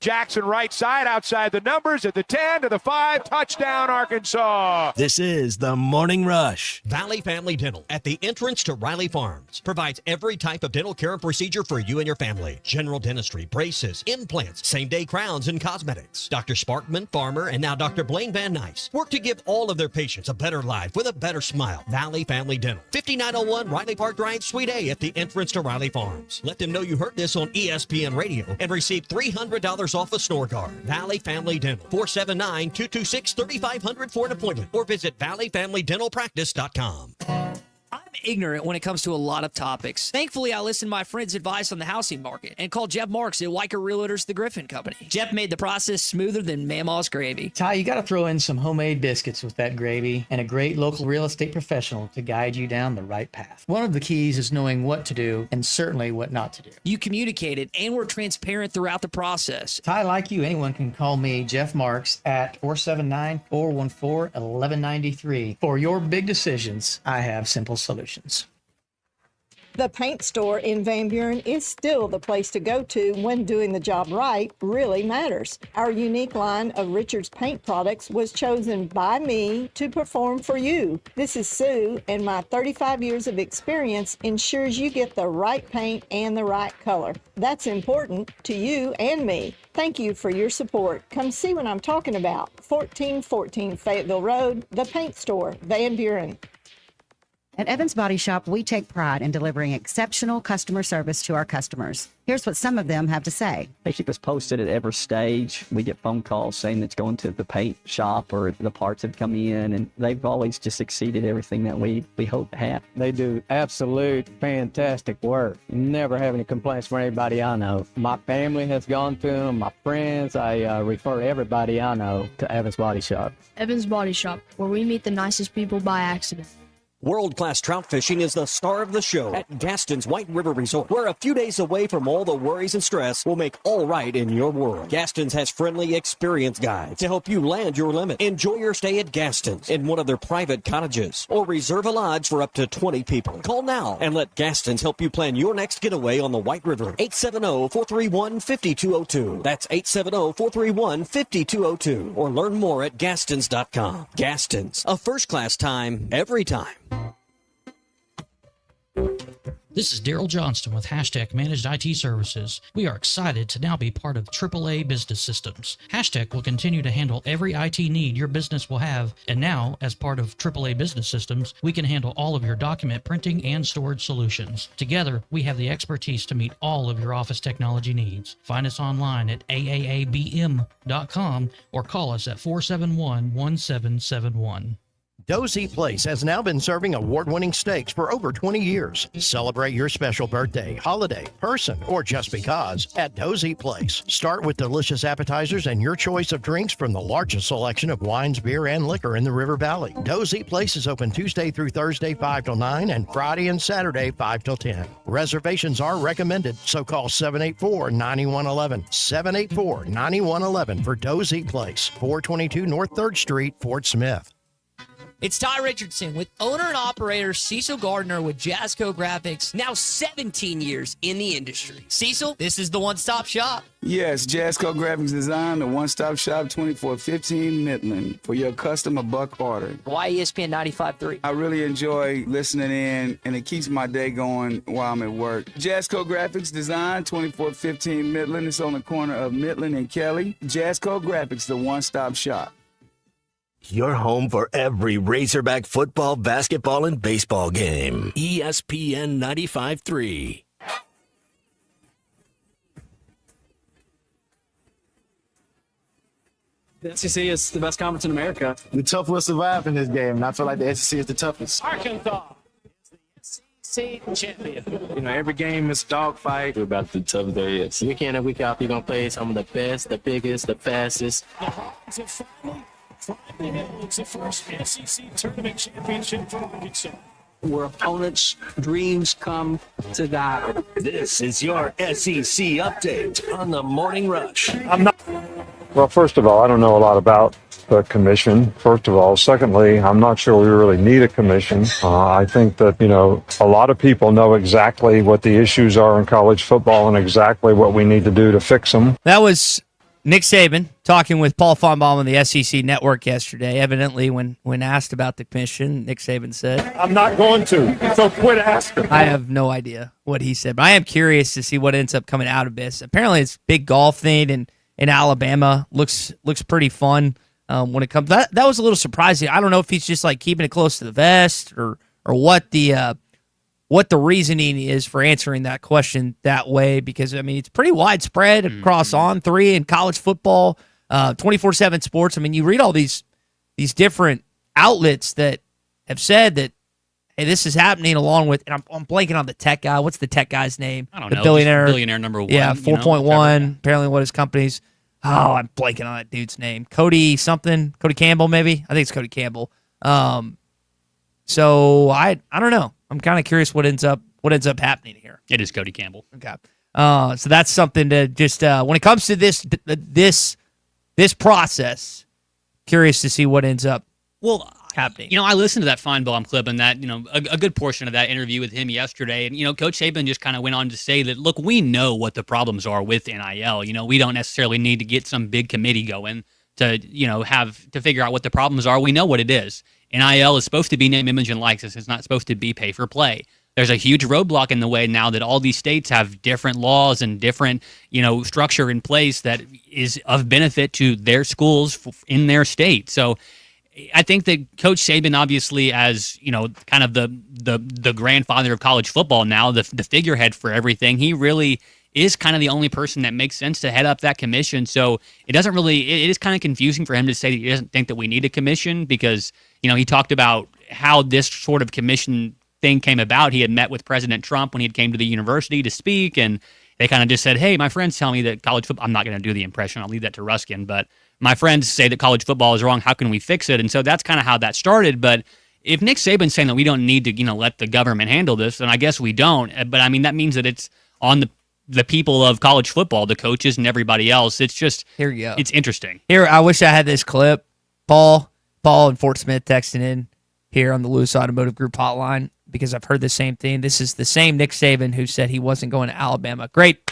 Jackson right side outside the numbers at the 10 to the 5, touchdown Arkansas. This is the Morning Rush. Valley Family Dental at the entrance to Riley Farms provides every type of dental care and procedure for you and your family. General dentistry, braces, implants, same-day crowns, and cosmetics. Dr. Sparkman, Farmer, and now Dr. Blaine Van Nice work to give all of their patients a better life with a better smile. Valley Family Dental, 5901 Riley Park Drive, Suite A at the entrance to Riley Farms. Let them know you heard this on ESPN Radio and receive $300 off a snore guard. Valley Family Dental, 479-226-3500 for an appointment or visit valleyfamilydentalpractice.com. I'm ignorant when it comes to a lot of topics. Thankfully, I listened to my friend's advice on the housing market and called Jeff Marks at Weicker Realtors, the Griffin Company. Jeff made the process smoother than Mama's gravy. Ty, you got to throw in some homemade biscuits with that gravy and a great local real estate professional to guide you down the right path. One of the keys is knowing what to do and certainly what not to do. You communicated and were transparent throughout the process. Ty, like you, anyone can call me, Jeff Marks, at 479-414-1193. For your big decisions, I have simple solutions. The paint store in Van Buren is still the place to go to when doing the job right really matters. Our unique line of Richards paint products was chosen by me to perform for you. This is Sue, and my 35 years of experience ensures you get the right paint and the right color. That's important to you and me. Thank you for your support. Come see what I'm talking about. 1414 Fayetteville Road, the paint store, Van Buren. At Evans Body Shop, we take pride in delivering exceptional customer service to our customers. Here's what some of them have to say. They keep us posted at every stage. We get phone calls saying it's going to the paint shop or the parts have come in, and they've always just exceeded everything that we hope to have. They do absolute fantastic work. Never have any complaints from anybody I know. My family has gone to them, my friends. I refer everybody I know to Evans Body Shop. Evans Body Shop, where we meet the nicest people by accident. World-class trout fishing is the star of the show at Gaston's White River Resort, where a few days away from all the worries and stress will make all right in your world. Gaston's has friendly, experienced guides to help you land your limit. Enjoy your stay at Gaston's in one of their private cottages, or reserve a lodge for up to 20 people. Call now and let Gaston's help you plan your next getaway on the White River. 870-431-5202. That's 870-431-5202. Or learn more at Gastons.com. Gaston's, a first-class time, every time. This is Daryl Johnston with Hashtag Managed IT Services. We are excited to now be part of AAA Business Systems. Hashtag will continue to handle every IT need your business will have, and now, as part of AAA Business Systems, we can handle all of your document printing and storage solutions. Together, we have the expertise to meet all of your office technology needs. Find us online at aaabm.com or call us at 471-1771. Dozy Place has now been serving award-winning steaks for over 20 years. Celebrate your special birthday, holiday, person, or just because at Dozy Place. Start with delicious appetizers and your choice of drinks from the largest selection of wines, beer, and liquor in the River Valley. Dozy Place is open Tuesday through Thursday 5 till 9 and Friday and Saturday 5 till 10. Reservations are recommended, so call 784-9111. 784-9111 for Dozy Place, 422 North 3rd Street, Fort Smith. It's Ty Richardson with owner and operator Cecil Gardner with Jazzco Graphics, now 17 years in the industry. Cecil, this is the one-stop shop. Yes, Jazzco Graphics Design, the one-stop shop, 2415 Midland, for your customer buck order. Why ESPN 95.3? I really enjoy listening in, and it keeps my day going while I'm at work. Jazzco Graphics Design, 2415 Midland. It's on the corner of Midland and Kelly. Jazzco Graphics, the one-stop shop. Your home for every Razorback football, basketball, and baseball game. ESPN 95.3. The SEC is the best conference in America. The tough will survive in this game, and I feel like the SEC is the toughest. Arkansas is the SEC champion. You know, every game is a dogfight. We're about the toughest there is. Week in and week out, you're going to play some of the best, the biggest, the fastest. The Hawks have finally it's the first SEC tournament championship for Arkansas. Where opponents' dreams come to die. This is your SEC update on the Morning Rush. Well, first of all, I don't know a lot about the commission, first of all. Secondly, I'm not sure we really need a commission. I think that, a lot of people know exactly what the issues are in college football and exactly what we need to do to fix them. That was Nick Saban talking with Paul Fonbaum on the SEC Network yesterday. Evidently, when asked about the commission, Nick Saban said, I'm not going to, so quit asking. I have no idea what he said, but I am curious to see what ends up coming out of this. Apparently, it's a big golf thing in Alabama. Looks pretty fun when it comes. That was a little surprising. I don't know if he's just like keeping it close to the vest or what the reasoning is for answering that question that way, because, it's pretty widespread across On 3 and college football, 24/7 sports. You read all these different outlets that have said that, hey, this is happening along with, and I'm blanking on the tech guy. What's the tech guy's name? I don't the know. Billionaire Number one. Yeah, 4.1, apparently what his company's. Oh, I'm blanking on that dude's name. Cody something. Cody Campbell, maybe? I think it's Cody Campbell. So I don't know. I'm kind of curious what ends up happening here. It is Cody Campbell. Okay. So that's something to just when it comes to this process, curious to see what ends up happening. I listened to that Feinbaum clip and that, a good portion of that interview with him yesterday. And, Coach Saban just kind of went on to say that, look, we know what the problems are with NIL. We don't necessarily need to get some big committee going to, have to figure out what the problems are. We know what it is. NIL is supposed to be name, image, and likeness. It's not supposed to be pay for play. There's a huge roadblock in the way now that all these states have different laws and different, structure in place that is of benefit to their schools in their state. So I think that Coach Saban, obviously, as kind of the grandfather of college football now, the figurehead for everything, he really is kind of the only person that makes sense to head up that commission. So it is kind of confusing for him to say that he doesn't think that we need a commission, because he talked about how this sort of commission thing came about. He had met with President Trump when he came to the university to speak, and they kind of just said, hey, my friends tell me that college football, I'm not going to do the impression, I'll leave that to Ruskin, but my friends say that college football is wrong. How can we fix it? And so that's kind of how that started. But if Nick Saban's saying that we don't need to, let the government handle this, then I guess we don't. But I mean, that means that it's on the people of college football, the coaches and everybody else. It's just, here you go. It's interesting. Here, I wish I had this clip. Paul and Fort Smith texting in here on the Lewis Automotive Group hotline because I've heard the same thing. This is the same Nick Saban who said he wasn't going to Alabama. Great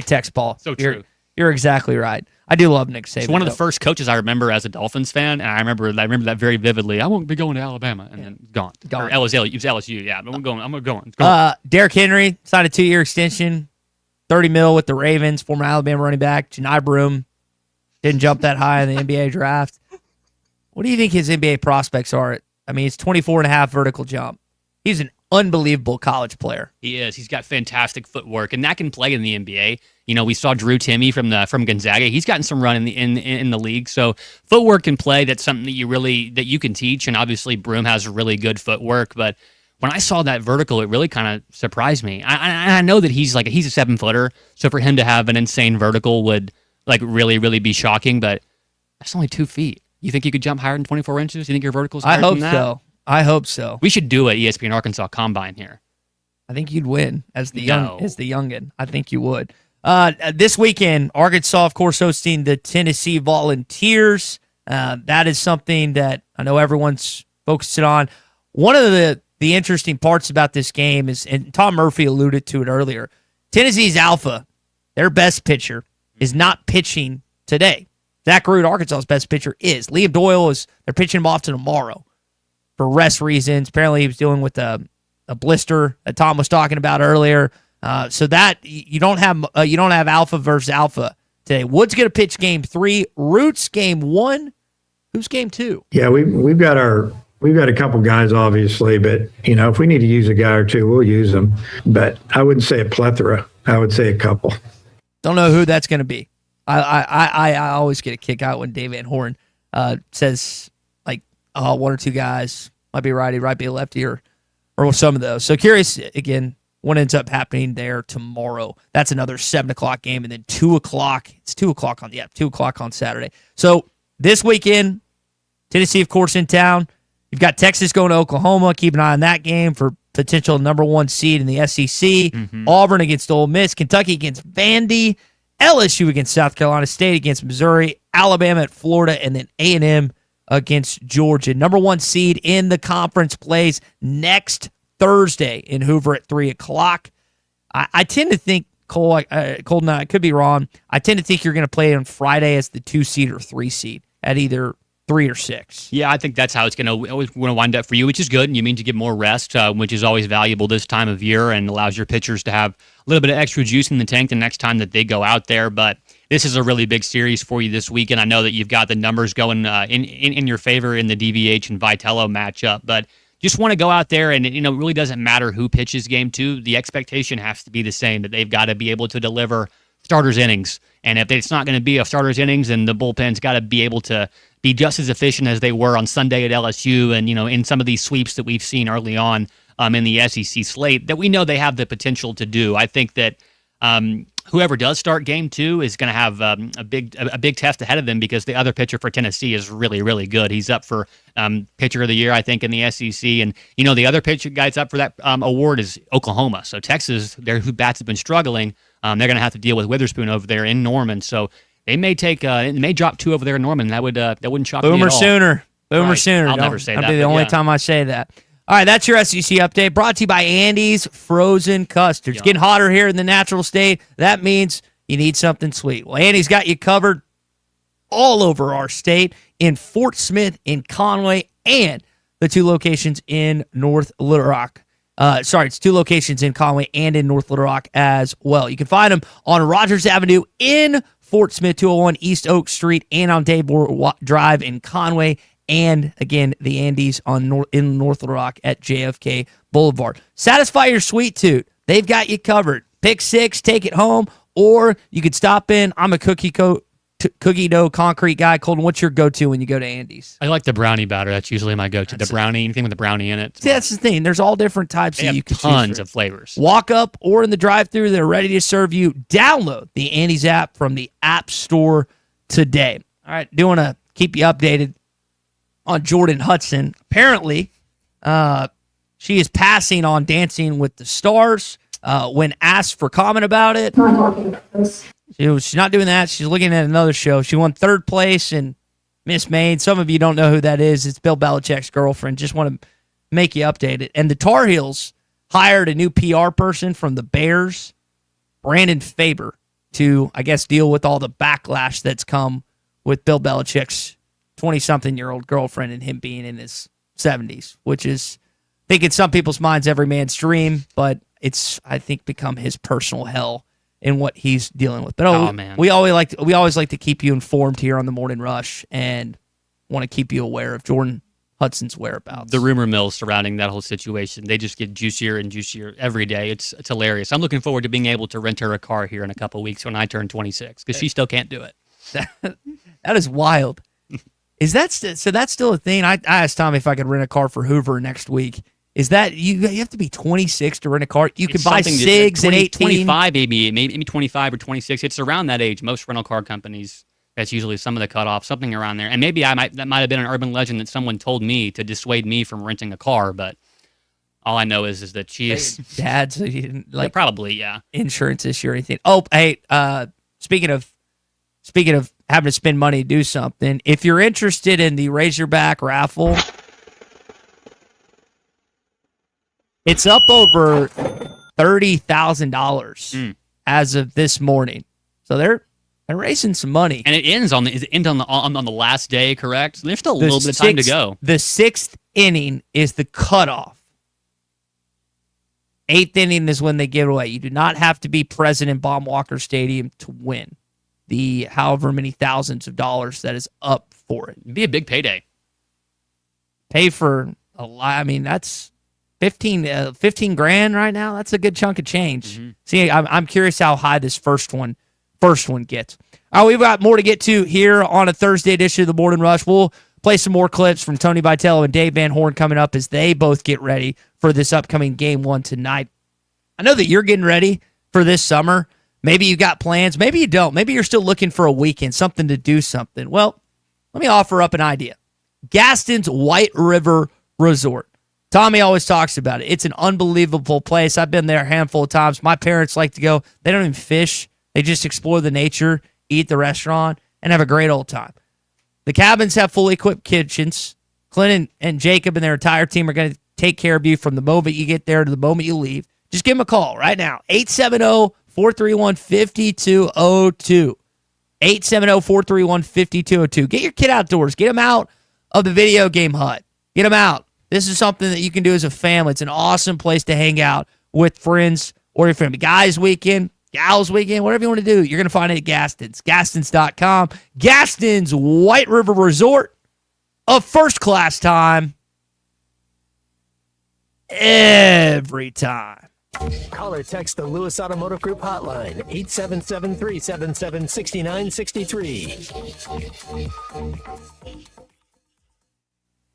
text, Paul. So true. You're exactly right. I do love Nick Saban. He's one of the first coaches I remember as a Dolphins fan, and I remember that very vividly. I won't be going to Alabama, and then gone. Or LSU, yeah. But I'm going. Derrick Henry signed a 2-year extension, $30 million with the Ravens. Former Alabama running back Janai Broom didn't jump that high in the NBA draft. What do you think his NBA prospects are? I mean, it's 24.5 vertical jump. He's an unbelievable college player. He is. He's got fantastic footwork, and that can play in the NBA. We saw Drew Timme from Gonzaga. He's gotten some run in the league. So footwork can play. That's something that you can teach. And obviously, Broom has really good footwork. But when I saw that vertical, it really kind of surprised me. I know that he's a 7-footer, so for him to have an insane vertical would really, really be shocking. But that's only 2 feet. You think you could jump higher than 24 inches? You think your vertical's higher than that? I hope so. We should do it. ESPN Arkansas Combine here. I think you'd win as the youngin. I think you would. This weekend, Arkansas, of course, hosting the Tennessee Volunteers. That is something that I know everyone's focusing on. One of the interesting parts about this game is, and Tom Murphy alluded to it earlier, Tennessee's alpha, their best pitcher, is not pitching today. Zach Root, Arkansas's best pitcher, is. Liam Doyle they're pitching him off to tomorrow for rest reasons. Apparently, he was dealing with a blister that Tom was talking about earlier. So that you don't have alpha versus alpha today. Wood's going to pitch game 3. Root's game 1. Who's game 2? Yeah, we've got a couple guys obviously, but if we need to use a guy or two, we'll use them. But I wouldn't say a plethora. I would say a couple. Don't know who that's going to be. I always get a kick out when Dave Van Horn says one or two guys might be righty, might be a lefty, or some of those. So curious again. What ends up happening there tomorrow? That's another 7:00 game, and then 2:00. It's 2:00 on Saturday. So this weekend, Tennessee, of course, in town. You've got Texas going to Oklahoma. Keep an eye on that game for potential number 1 seed in the SEC. Mm-hmm. Auburn against Ole Miss. Kentucky against Vandy. LSU against South Carolina State against Missouri. Alabama at Florida, and then A&M against Georgia. Number 1 seed in the conference plays next Thursday in Hoover at 3:00. I tend to think, Colton, I could be wrong. I tend to think you're going to play on Friday as the 2 seed or 3 seed at either 3 or 6. Yeah, I think that's how it's going to wind up for you, which is good. And you mean to get more rest, which is always valuable this time of year and allows your pitchers to have a little bit of extra juice in the tank the next time that they go out there. But this is a really big series for you this weekend. I know that you've got the numbers going in your favor in the DVH and Vitello matchup, but just want to go out there and, it really doesn't matter who pitches game 2. The expectation has to be the same, that they've got to be able to deliver starters innings. And if it's not going to be a starters innings, then the bullpen's got to be able to be just as efficient as they were on Sunday at LSU and, in some of these sweeps that we've seen early on in the SEC slate that we know they have the potential to do. I think that whoever does start game 2 is going to have a big test ahead of them because the other pitcher for Tennessee is really, really good. He's up for pitcher of the year, I think, in the SEC. And, the other pitcher guy's up for that award is Oklahoma. So Texas, their bats have been struggling. They're going to have to deal with Witherspoon over there in Norman. So they may drop 2 over there in Norman. That wouldn't shock me at all. Boomer sooner. I'll never say that. That'll be the only time I say that. All right, that's your SEC update brought to you by Andy's Frozen Custards. It's getting hotter here in the natural state. That means you need something sweet. Well, Andy's got you covered all over our state in Fort Smith, in Conway, and the 2 locations in North Little Rock. It's 2 locations in Conway and in North Little Rock as well. You can find them on Rogers Avenue in Fort Smith, 201 East Oak Street, and on Dave Moore Drive in Conway. And, again, the Andes in North Little Rock at JFK Boulevard. Satisfy your sweet tooth. They've got you covered. Pick 6, take it home, or you could stop in. I'm a cookie dough concrete guy. Colton, what's your go-to when you go to Andy's? I like the brownie batter. That's usually my go-to. The brownie, anything with the brownie in it. See, that's the thing. There's all different types that you can choose. Tons of flavors. Walk up or in the drive-thru. They're ready to serve you. Download the Andy's app from the App Store today. All right, do want to keep you updated on Jordan Hudson. Apparently, she is passing on Dancing with the Stars. When asked for comment about it, she's not doing that. She's looking at another show. She won third place in Miss Maine. Some of you don't know who that is. It's Bill Belichick's girlfriend. Just want to make you updated. And the Tar Heels hired a new PR person from the Bears, Brandon Faber, to, I guess, deal with all the backlash that's come with Bill Belichick's 20-something-year-old girlfriend and him being in his 70s, which is, I think in some people's minds, every man's dream, but it's, I think, become his personal hell in what he's dealing with. But man, we always like to keep you informed here on the Morning Rush and want to keep you aware of Jordan Hudson's whereabouts. The rumor mill surrounding that whole situation, they just get juicier and juicier every day. It's hilarious. I'm looking forward to being able to rent her a car here in a couple of weeks when I turn 26, because she still can't do it. That is wild. Is that so? That's still a thing. I asked Tommy if I could rent a car for Hoover next week. Is that you have to be 26 to rent a car? You can buy SIGs at 18, 25, maybe 25 or 26. It's around that age. Most rental car companies. That's usually some of the cutoff, something around there. And maybe that might have been an urban legend that someone told me to dissuade me from renting a car. But all I know is that she is dad. So you didn't like probably insurance issue or anything. Oh, hey, speaking of having to spend money to do something, if you're interested in the Razorback raffle, it's up over $30,000 as of this morning. So they're raising some money, and it ends on the last day. Correct. So there's still a little bit of time to go. The 6th inning is the cutoff. 8th inning is when they give it away. You do not have to be present in Baum-Walker Stadium to win the however many thousands of dollars that is up for it. It'd be a big payday. Pay for a lot. I mean, that's 15 grand right now. That's a good chunk of change. Mm-hmm. See, I'm curious how high this first one gets. All right, we've got more to get to here on a Thursday edition of the Morning Rush. We'll play some more clips from Tony Vitello and Dave Van Horn coming up as they both get ready for this upcoming Game 1 tonight. I know that you're getting ready for this summer. Maybe you got plans. Maybe you don't. Maybe you're still looking for a weekend, something to do something. Well, let me offer up an idea. Gaston's White River Resort. Tommy always talks about it. It's an unbelievable place. I've been there a handful of times. My parents like to go. They don't even fish. They just explore the nature, eat the restaurant, and have a great old time. The cabins have fully equipped kitchens. Clint and Jacob and their entire team are going to take care of you from the moment you get there to the moment you leave. Just give them a call right now. 870-431-5202. 870-431-5202. Get your kid outdoors. Get them out of the video game hut. Get them out. This is something that you can do as a family. It's an awesome place to hang out with friends or your family. Guys weekend, gals weekend, whatever you want to do, you're going to find it at Gaston's. Gastons.com. Gaston's White River Resort. A first-class time. Every time. Call or text the Lewis Automotive Group hotline, 877-377-6963.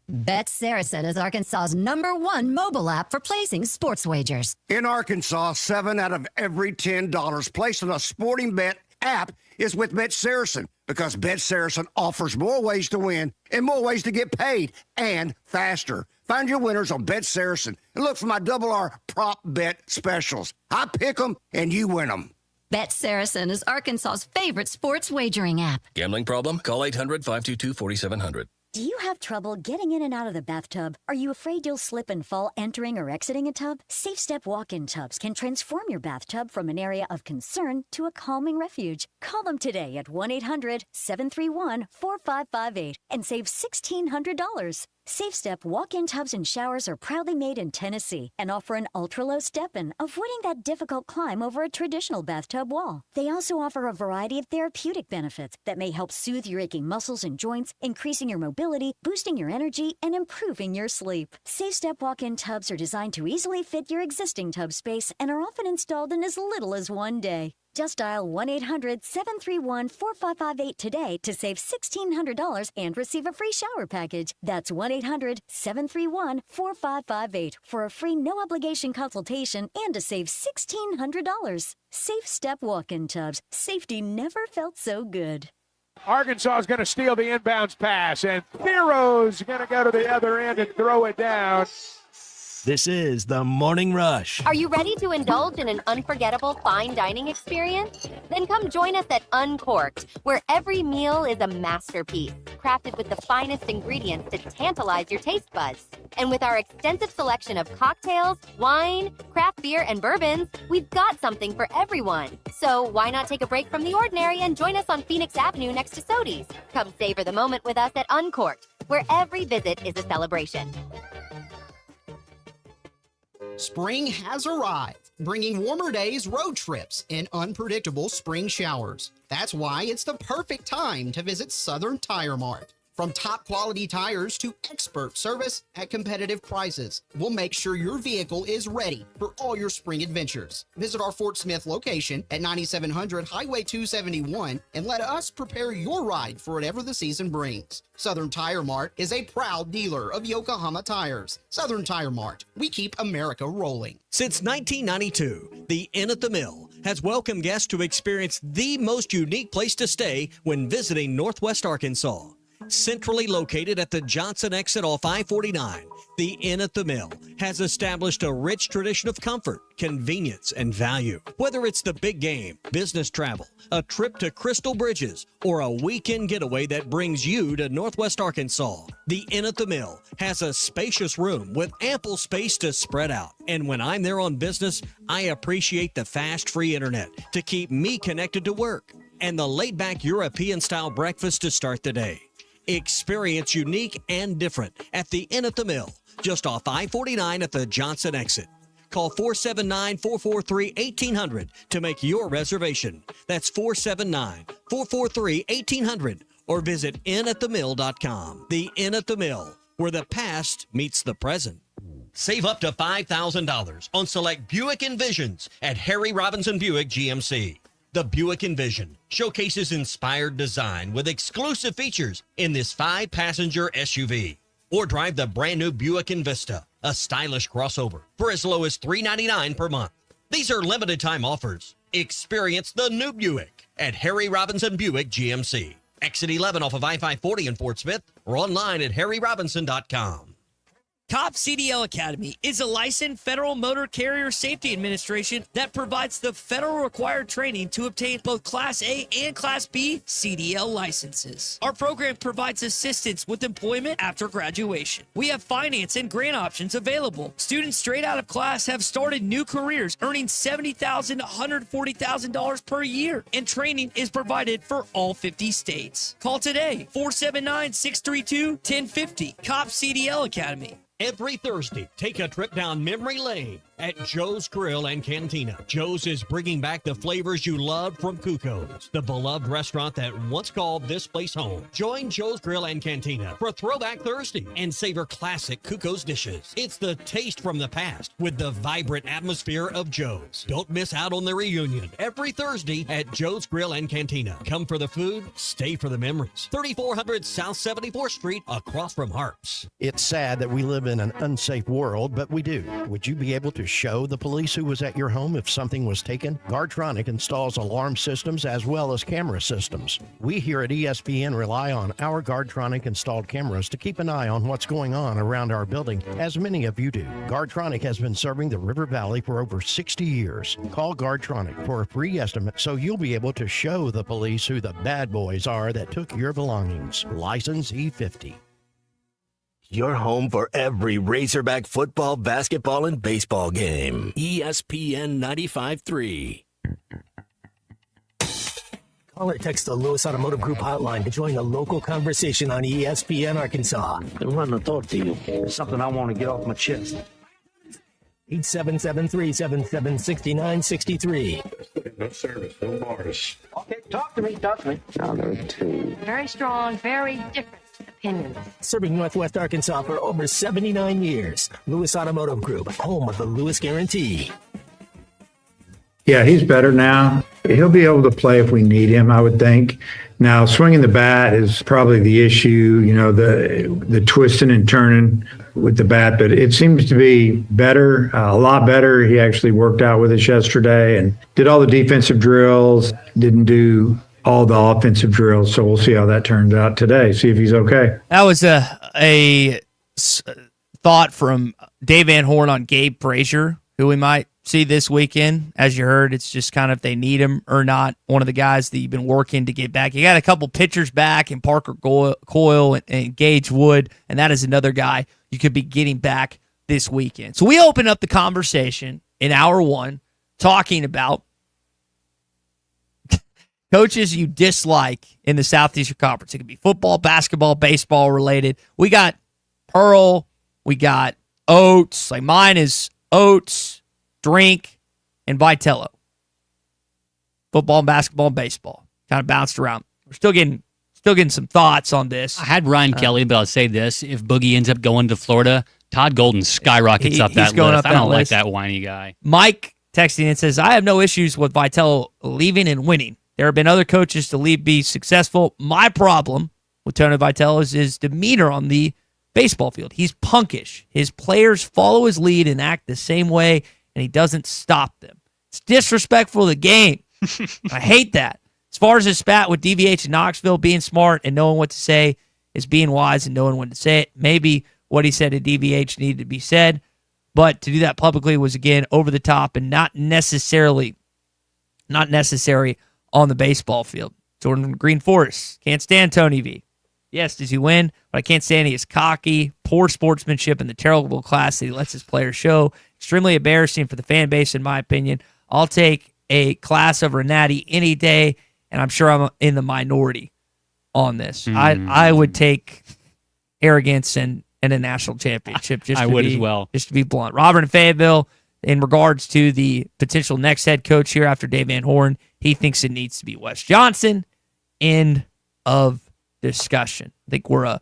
Bet Saracen is Arkansas's #1 mobile app for placing sports wagers. In Arkansas, 7 out of every $10 placed on a sporting bet app is with Bet Saracen, because Bet Saracen offers more ways to win and more ways to get paid, and faster. Find your winners on Bet Saracen and look for my Double R prop bet specials. I pick them and you win them. Bet Saracen is Arkansas's favorite sports wagering app. Gambling problem? Call 800-522-4700. Do you have trouble getting in and out of the bathtub? Are you afraid you'll slip and fall entering or exiting a tub? Safe Step walk-in tubs can transform your bathtub from an area of concern to a calming refuge. Call them today at 1-800-731-4558 and save $1,600. Safe Step walk-in tubs and showers are proudly made in Tennessee and offer an ultra-low step-in, avoiding that difficult climb over a traditional bathtub wall. They also offer a variety of therapeutic benefits that may help soothe your aching muscles and joints, increasing your mobility, boosting your energy, and improving your sleep. Safe Step walk-in tubs are designed to easily fit your existing tub space and are often installed in as little as one day. Just dial 1-800-731-4558 today to save $1,600 and receive a free shower package. That's 1-800-731-4558 for a free no-obligation consultation and to save $1,600. Safe Step walk-in tubs. Safety never felt so good. Arkansas is going to steal the inbounds pass, and Thero's going to go to the other end and throw it down. This is the Morning Rush. Are you ready to indulge in an unforgettable fine dining experience? Then come join us at Uncorked, where every meal is a masterpiece, crafted with the finest ingredients to tantalize your taste buds. And with our extensive selection of cocktails, wine, craft beer, and bourbons, we've got something for everyone. So why not take a break from the ordinary and join us on Phoenix Avenue next to Sodi's? Come savor the moment with us at Uncorked, where every visit is a celebration. Spring has arrived, bringing warmer days, road trips, and unpredictable spring showers. That's why it's the perfect time to visit Southern Tire Mart. From top quality tires to expert service at competitive prices, we'll make sure your vehicle is ready for all your spring adventures. Visit our Fort Smith location at 9700 Highway 271 and let us prepare your ride for whatever the season brings. Southern Tire Mart is a proud dealer of Yokohama tires. Southern Tire Mart, we keep America rolling. Since 1992, the Inn at the Mill has welcomed guests to experience the most unique place to stay when visiting Northwest Arkansas. Centrally located at the Johnson exit off I-49, the Inn at the Mill has established a rich tradition of comfort, convenience, and value. Whether it's the big game, business travel, a trip to Crystal Bridges, or a weekend getaway that brings you to Northwest Arkansas, the Inn at the Mill has a spacious room with ample space to spread out. And when I'm there on business, I appreciate the fast, free internet to keep me connected to work and the laid-back European-style breakfast to start the day. Experience unique and different at the Inn at the Mill, just off I-49 at the Johnson exit. Call 479-443-1800 to make your reservation. That's 479-443-1800 or visit innatthemill.com. The Inn at the Mill, where the past meets the present. Save up to $5,000 on select Buick Envisions at Harry Robinson Buick GMC. The Buick Envision showcases inspired design with exclusive features in this 5-passenger SUV. Or drive the brand new Buick Envista, a stylish crossover, for as low as $399 per month. These are limited time offers. Experience the new Buick at Harry Robinson Buick GMC. Exit 11 off of I-540 in Fort Smith or online at harryrobinson.com. COP CDL Academy is a licensed Federal Motor Carrier Safety Administration that provides the federal required training to obtain both Class A and Class B CDL licenses. Our program provides assistance with employment after graduation. We have finance and grant options available. Students straight out of class have started new careers earning $70,000 to $140,000 per year, and training is provided for all 50 states. Call today, 479-632-1050. COP CDL Academy. Every Thursday, take a trip down memory lane at Joe's Grill and Cantina. Joe's is bringing back the flavors you loved from Cuco's, the beloved restaurant that once called this place home. Join Joe's Grill and Cantina for Throwback Thursday and savor classic Cuco's dishes. It's the taste from the past with the vibrant atmosphere of Joe's. Don't miss out on the reunion every Thursday at Joe's Grill and Cantina. Come for the food, stay for the memories. 3400 South 74th Street, across from Harps. It's sad that we live in an unsafe world, but we do. Would you be able to show the police who was at your home if something was taken? Guardtronic installs alarm systems as well as camera systems. We here at ESPN rely on our Guardtronic installed cameras to keep an eye on what's going on around our building, as many of you do. Guardtronic has been serving the River Valley for over 60 years. Call Guardtronic for a free estimate so you'll be able to show the police who the bad boys are that took your belongings. License E50. Your home for every Razorback football, basketball, and baseball game. ESPN 95.3. Call or text the Lewis Automotive Group hotline to join the local conversation on ESPN Arkansas. I want to talk to you. There's something I want to get off my chest. 877-377-6963. No service, no bars. Okay, talk to me. Number 2. Very strong, very different opinions. Serving Northwest Arkansas for over 79 years. Lewis Automotive Group, home of the Lewis Guarantee. Yeah, he's better now. He'll be able to play if we need him, I would think. Now, swinging the bat is probably the issue, the twisting and turning with the bat, but it seems to be better, a lot better. He actually worked out with us yesterday and did all the defensive drills, didn't do all the offensive drills. So we'll see how that turns out today. See if he's okay. That was a thought from Dave Van Horn on Gabe Frazier, who we might see this weekend. As you heard, it's just kind of if they need him or not. One of the guys that you've been working to get back. You got a couple pitchers back in Parker Coyle and Gage Wood, and that is another guy you could be getting back this weekend. So we open up the conversation in hour one talking about coaches you dislike in the Southeastern Conference. It could be football, basketball, baseball related. We got Pearl. We got Oates. Like mine is Oates, Drink, and Vitello. Football, basketball, and baseball. Kind of bounced around. We're still getting some thoughts on this. I had Ryan Kelly, but I'll say this. If Boogie ends up going to Florida, Todd Golden skyrockets up that list. I don't like that whiny guy. Mike texting and says, I have no issues with Vitello leaving and winning. There have been other coaches to leave be successful. My problem with Tony Vitello is his demeanor on the baseball field. He's punkish. His players follow his lead and act the same way, and he doesn't stop them. It's disrespectful to the game. I hate that. As far as his spat with DVH in Knoxville, being smart and knowing what to say is being wise and knowing when to say it. Maybe what he said at DVH needed to be said, but to do that publicly was, again, over the top and not necessary on the baseball field. Jordan from Green Forest. Can't stand Tony V. Yes, does he win? But I can't stand he is cocky, poor sportsmanship, and the terrible class that he lets his players show. Extremely embarrassing for the fan base, in my opinion. I'll take a class over a natty any day, and I'm sure I'm in the minority on this. I would take arrogance and a national championship. As well. Just to be blunt. Robert in Fayetteville, in regards to the potential next head coach here after Dave Van Horn, he thinks it needs to be Wes Johnson. End of discussion. I think we're a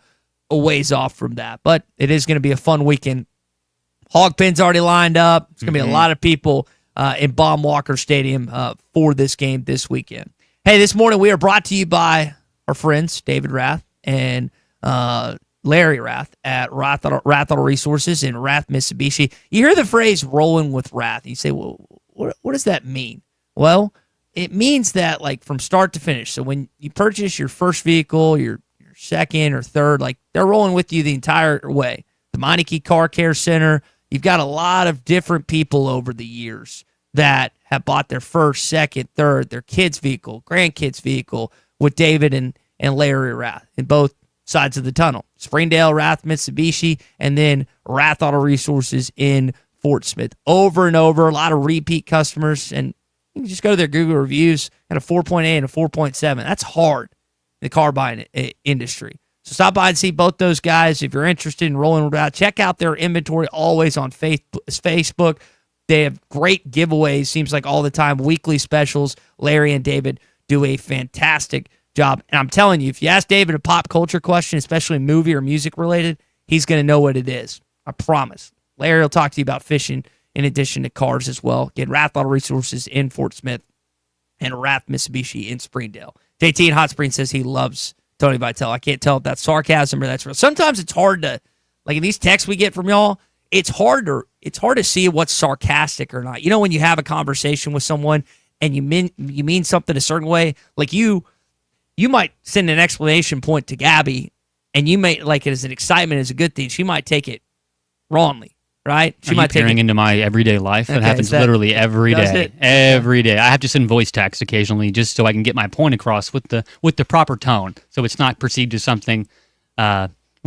ways off from that, but it is going to be a fun weekend. Hog Pen's already lined up. It's going to be a lot of people in Baum Walker Stadium for this game this weekend. Hey, this morning we are brought to you by our friends David Rath and Larry Rath at Rath Auto Resources in Rath, Mitsubishi. You hear the phrase rolling with Rath. You say, well, what does that mean? Well, it means that like from start to finish. So when you purchase your first vehicle, your second or third, like they're rolling with you the entire way. The Meineke Car Care Center, you've got a lot of different people over the years that have bought their first, second, third, their kids' vehicle, grandkids' vehicle with David and Larry Rath in both sides of the tunnel. Springdale, Rath, Mitsubishi, and then Rath Auto Resources in Fort Smith. Over and over, a lot of repeat customers, and you can just go to their Google reviews at a 4.8 and a 4.7. That's hard in the car buying industry. So stop by and see both those guys. If you're interested in rolling with Rath, check out their inventory always on Facebook. They have great giveaways, seems like all the time, weekly specials. Larry and David do a fantastic job. And I'm telling you, if you ask David a pop culture question, especially movie or music related, he's going to know what it is. I promise. Larry will talk to you about fishing in addition to cars as well. Again, Rath Auto Resources in Fort Smith and Rath Mitsubishi in Springdale. JT in Hot Springs says he loves Tony Vitello. I can't tell if that's sarcasm or that's real. Sometimes it's hard to, like in these texts we get from y'all, it's hard to see what's sarcastic or not. You know, when you have a conversation with someone and you mean something a certain way, like you might send an explanation point to Gabby, and you may like it as an excitement, as a good thing. She might take it wrongly, right? She might take it into my everyday life. That happens literally every day. Every day. I have to send voice text occasionally just so I can get my point across with the proper tone, so it's not perceived as something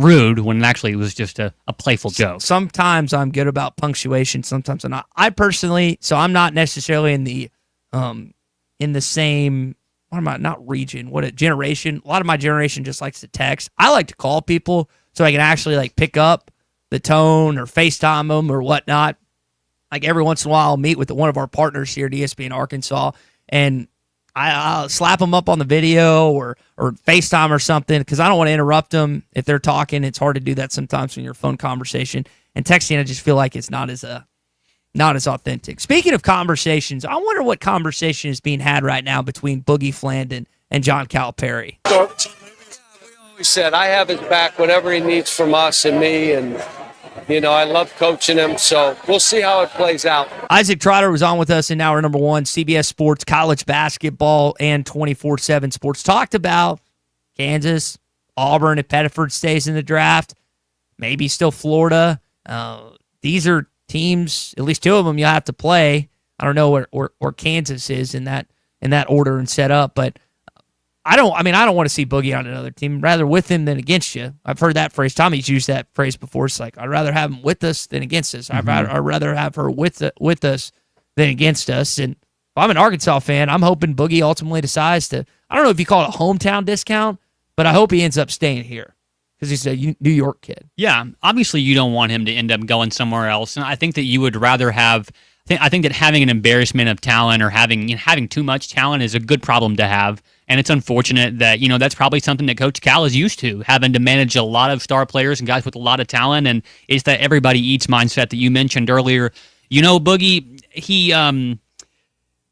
rude when actually it was just a playful joke. Sometimes I'm good about punctuation. Sometimes I'm not. I personally, so I'm not necessarily in the same. What am I? Not region. What a generation. A lot of my generation just likes to text. I like to call people so I can actually like pick up the tone or FaceTime them or whatnot. Like every once in a while, I'll meet with one of our partners here at ESPN Arkansas, and I'll slap them up on the video or FaceTime or something because I don't want to interrupt them if they're talking. It's hard to do that sometimes when you're phone conversation. And texting, I just feel like it's not as authentic. Speaking of conversations, I wonder what conversation is being had right now between Boogie Flandon and John Calipari. We said I have his back, whatever he needs from us and me, and I love coaching him, so we'll see how it plays out. Isaac Trotter was on with us in hour number 1, CBS Sports, college basketball, and 24/7 Sports. Talked about Kansas, Auburn, if Pettiford stays in the draft, maybe still Florida. These are teams, at least 2 of them you'll have to play. I don't know where Kansas is in that order and set up, but I don't want to see Boogie on another team. Rather with him than against you. I've heard that phrase. Tommy's used that phrase before. It's like, I'd rather have him with us than against us. I'd rather have her with us than against us. And if I'm an Arkansas fan, I'm hoping Boogie ultimately decides to, I don't know if you call it a hometown discount, but I hope he ends up staying here because he's a New York kid. Yeah, obviously you don't want him to end up going somewhere else. And I think that you would rather have, I think that having an embarrassment of talent or having too much talent is a good problem to have. And it's unfortunate that, that's probably something that Coach Cal is used to, having to manage a lot of star players and guys with a lot of talent. And it's that everybody eats mindset that you mentioned earlier. Boogie,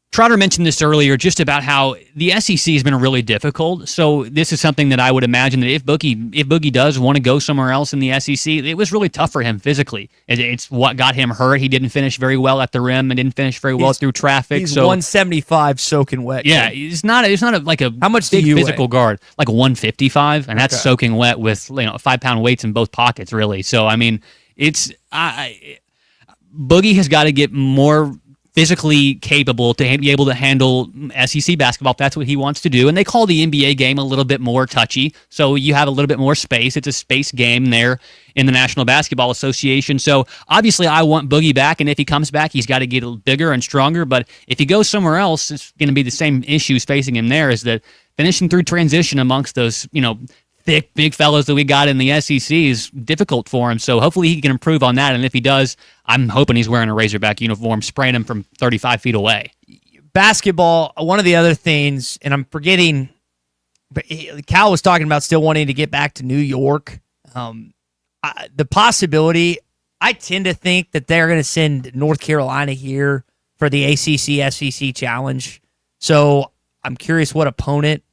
Trotter mentioned this earlier just about how the SEC has been really difficult. So this is something that I would imagine that if Boogie does want to go somewhere else in the SEC, it was really tough for him physically. It's what got him hurt. He didn't finish very well at the rim and didn't finish very well through traffic. He's 175 soaking wet. Yeah, it's not like a how much big do you physical weigh? guard, like 155, and that's soaking wet with 5-pound weights in both pockets, really. So I mean, Boogie has got to get more physically capable to be able to handle SEC basketball if that's what he wants to do. And they call the NBA game a little bit more touchy, so you have a little bit more space. It's a space game there in the National Basketball Association. So obviously I want Boogie back, and if he comes back, he's got to get bigger and stronger. But if he goes somewhere else, it's going to be the same issues facing him there, is that finishing through transition amongst those, thick, big fellows that we got in the SEC is difficult for him. So hopefully he can improve on that. And if he does, I'm hoping he's wearing a Razorback uniform, spraying him from 35 feet away. Basketball, one of the other things, and I'm forgetting, but Cal was talking about still wanting to get back to New York. The possibility, I tend to think that they're going to send North Carolina here for the ACC SEC Challenge. So I'm curious what opponent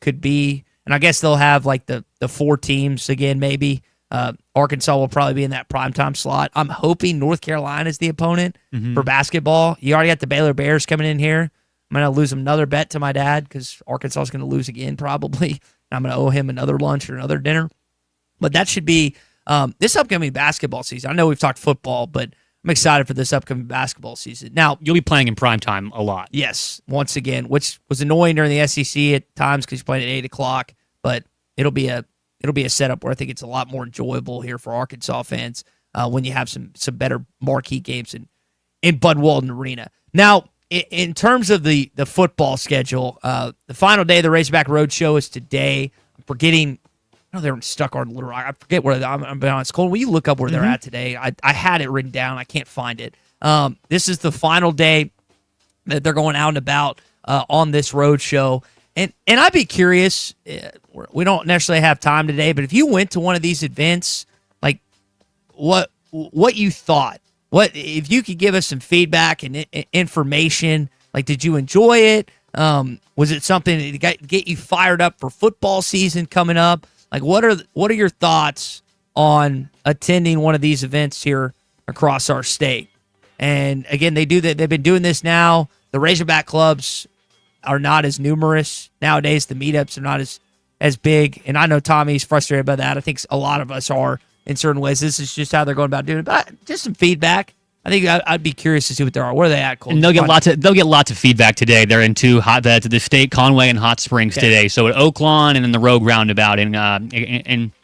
could be. And I guess they'll have like the 4 teams again, maybe. Arkansas will probably be in that primetime slot. I'm hoping North Carolina is the opponent for basketball. You already got the Baylor Bears coming in here. I'm going to lose another bet to my dad because Arkansas is going to lose again probably. I'm going to owe him another lunch or another dinner. But that should be this upcoming basketball season. I know we've talked football, but I'm excited for this upcoming basketball season. Now, you'll be playing in primetime a lot. Yes, once again, which was annoying during the SEC at times because he's playing at 8 o'clock. But it'll be a setup where I think it's a lot more enjoyable here for Arkansas fans when you have some better marquee games in Bud Walton Arena. Now, in terms of the football schedule, the final day of the Razorback Roadshow is today. I'm forgetting. I know they're in Stuttgart, Little Rock. I forget where I'm being honest. Cole, will you look up where they're at today? I had it written down. I can't find it. This is the final day that they're going out and about on this roadshow. And I'd be curious, we don't necessarily have time today, but if you went to one of these events, like what you thought, if you could give us some feedback and information, like did you enjoy it? Was it something that get you fired up for football season coming up? Like what are your thoughts on attending one of these events here across our state? And again, they've been doing this now. The Razorback clubs are not as numerous nowadays. The meetups are not as big. And I know Tommy's frustrated by that. I think a lot of us are in certain ways. This is just how they're going about doing it. But just some feedback. I think I'd be curious to see what they are. Where are they at, Cole? And they'll get lots of feedback today. They're in 2 hotbeds at the State, Conway, and Hot Springs today. So at Oaklawn and then the Rogue Roundabout in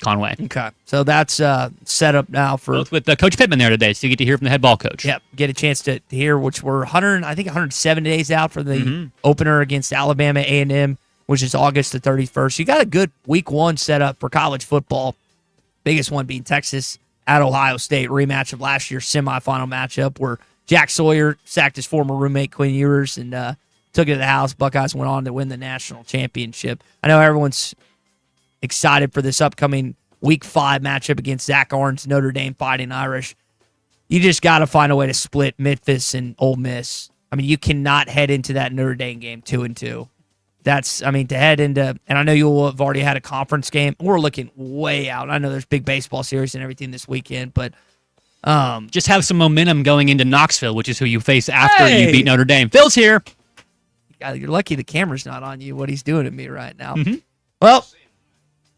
Conway. Okay, so that's set up now for both with Coach Pittman there today, so you get to hear from the head ball coach. Yep, get a chance to hear, which we're 107 days out for the opener against Alabama A&M, which is August the 31st. You got a good week 1 set up for college football. Biggest one being Texas at Ohio State, rematch of last year's semifinal matchup where Jack Sawyer sacked his former roommate Quinn Ewers and took it to the house. Buckeyes went on to win the national championship. I know everyone's excited for this upcoming Week 5 matchup against Zach Arn's Notre Dame Fighting Irish. You just got to find a way to split Memphis and Ole Miss. I mean, you cannot head into that Notre Dame game 2-2. To head into, and I know you'll have already had a conference game. We're looking way out. I know there's big baseball series and everything this weekend, but Just have some momentum going into Knoxville, which is who you face after you beat Notre Dame. Phil's here. You're lucky the camera's not on you, what he's doing to me right now. Mm-hmm. Well,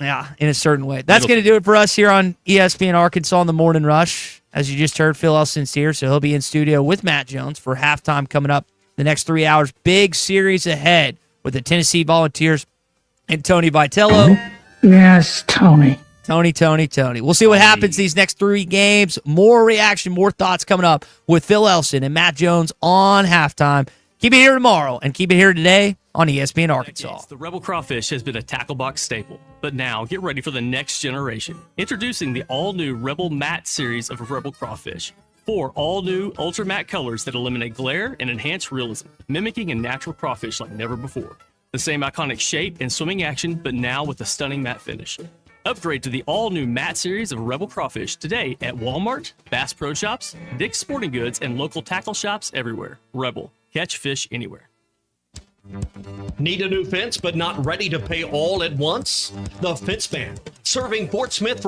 yeah, in a certain way. That's going to do it for us here on ESPN Arkansas in the Morning Rush. As you just heard, Phil Elson's here, so he'll be in studio with Matt Jones for halftime coming up the next 3 hours. Big series ahead with the Tennessee Volunteers and Tony Vitello. Yes, Tony. Tony. We'll see what happens these next 3 games. More reaction, more thoughts coming up with Phil Elson and Matt Jones on halftime. Keep it here tomorrow and keep it here today on ESPN Arkansas. The Rebel Crawfish has been a tackle box staple, but now get ready for the next generation. Introducing the all-new Rebel Matte series of Rebel Crawfish. 4 all-new ultra matte colors that eliminate glare and enhance realism, mimicking a natural crawfish like never before. The same iconic shape and swimming action, but now with a stunning matte finish. Upgrade to the all-new matte series of Rebel Crawfish today at Walmart, Bass Pro Shops, Dick's Sporting Goods, and local tackle shops everywhere. Rebel. Catch fish anywhere. Need a new fence but not ready to pay all at once? The Fence Man, serving Fort Smith for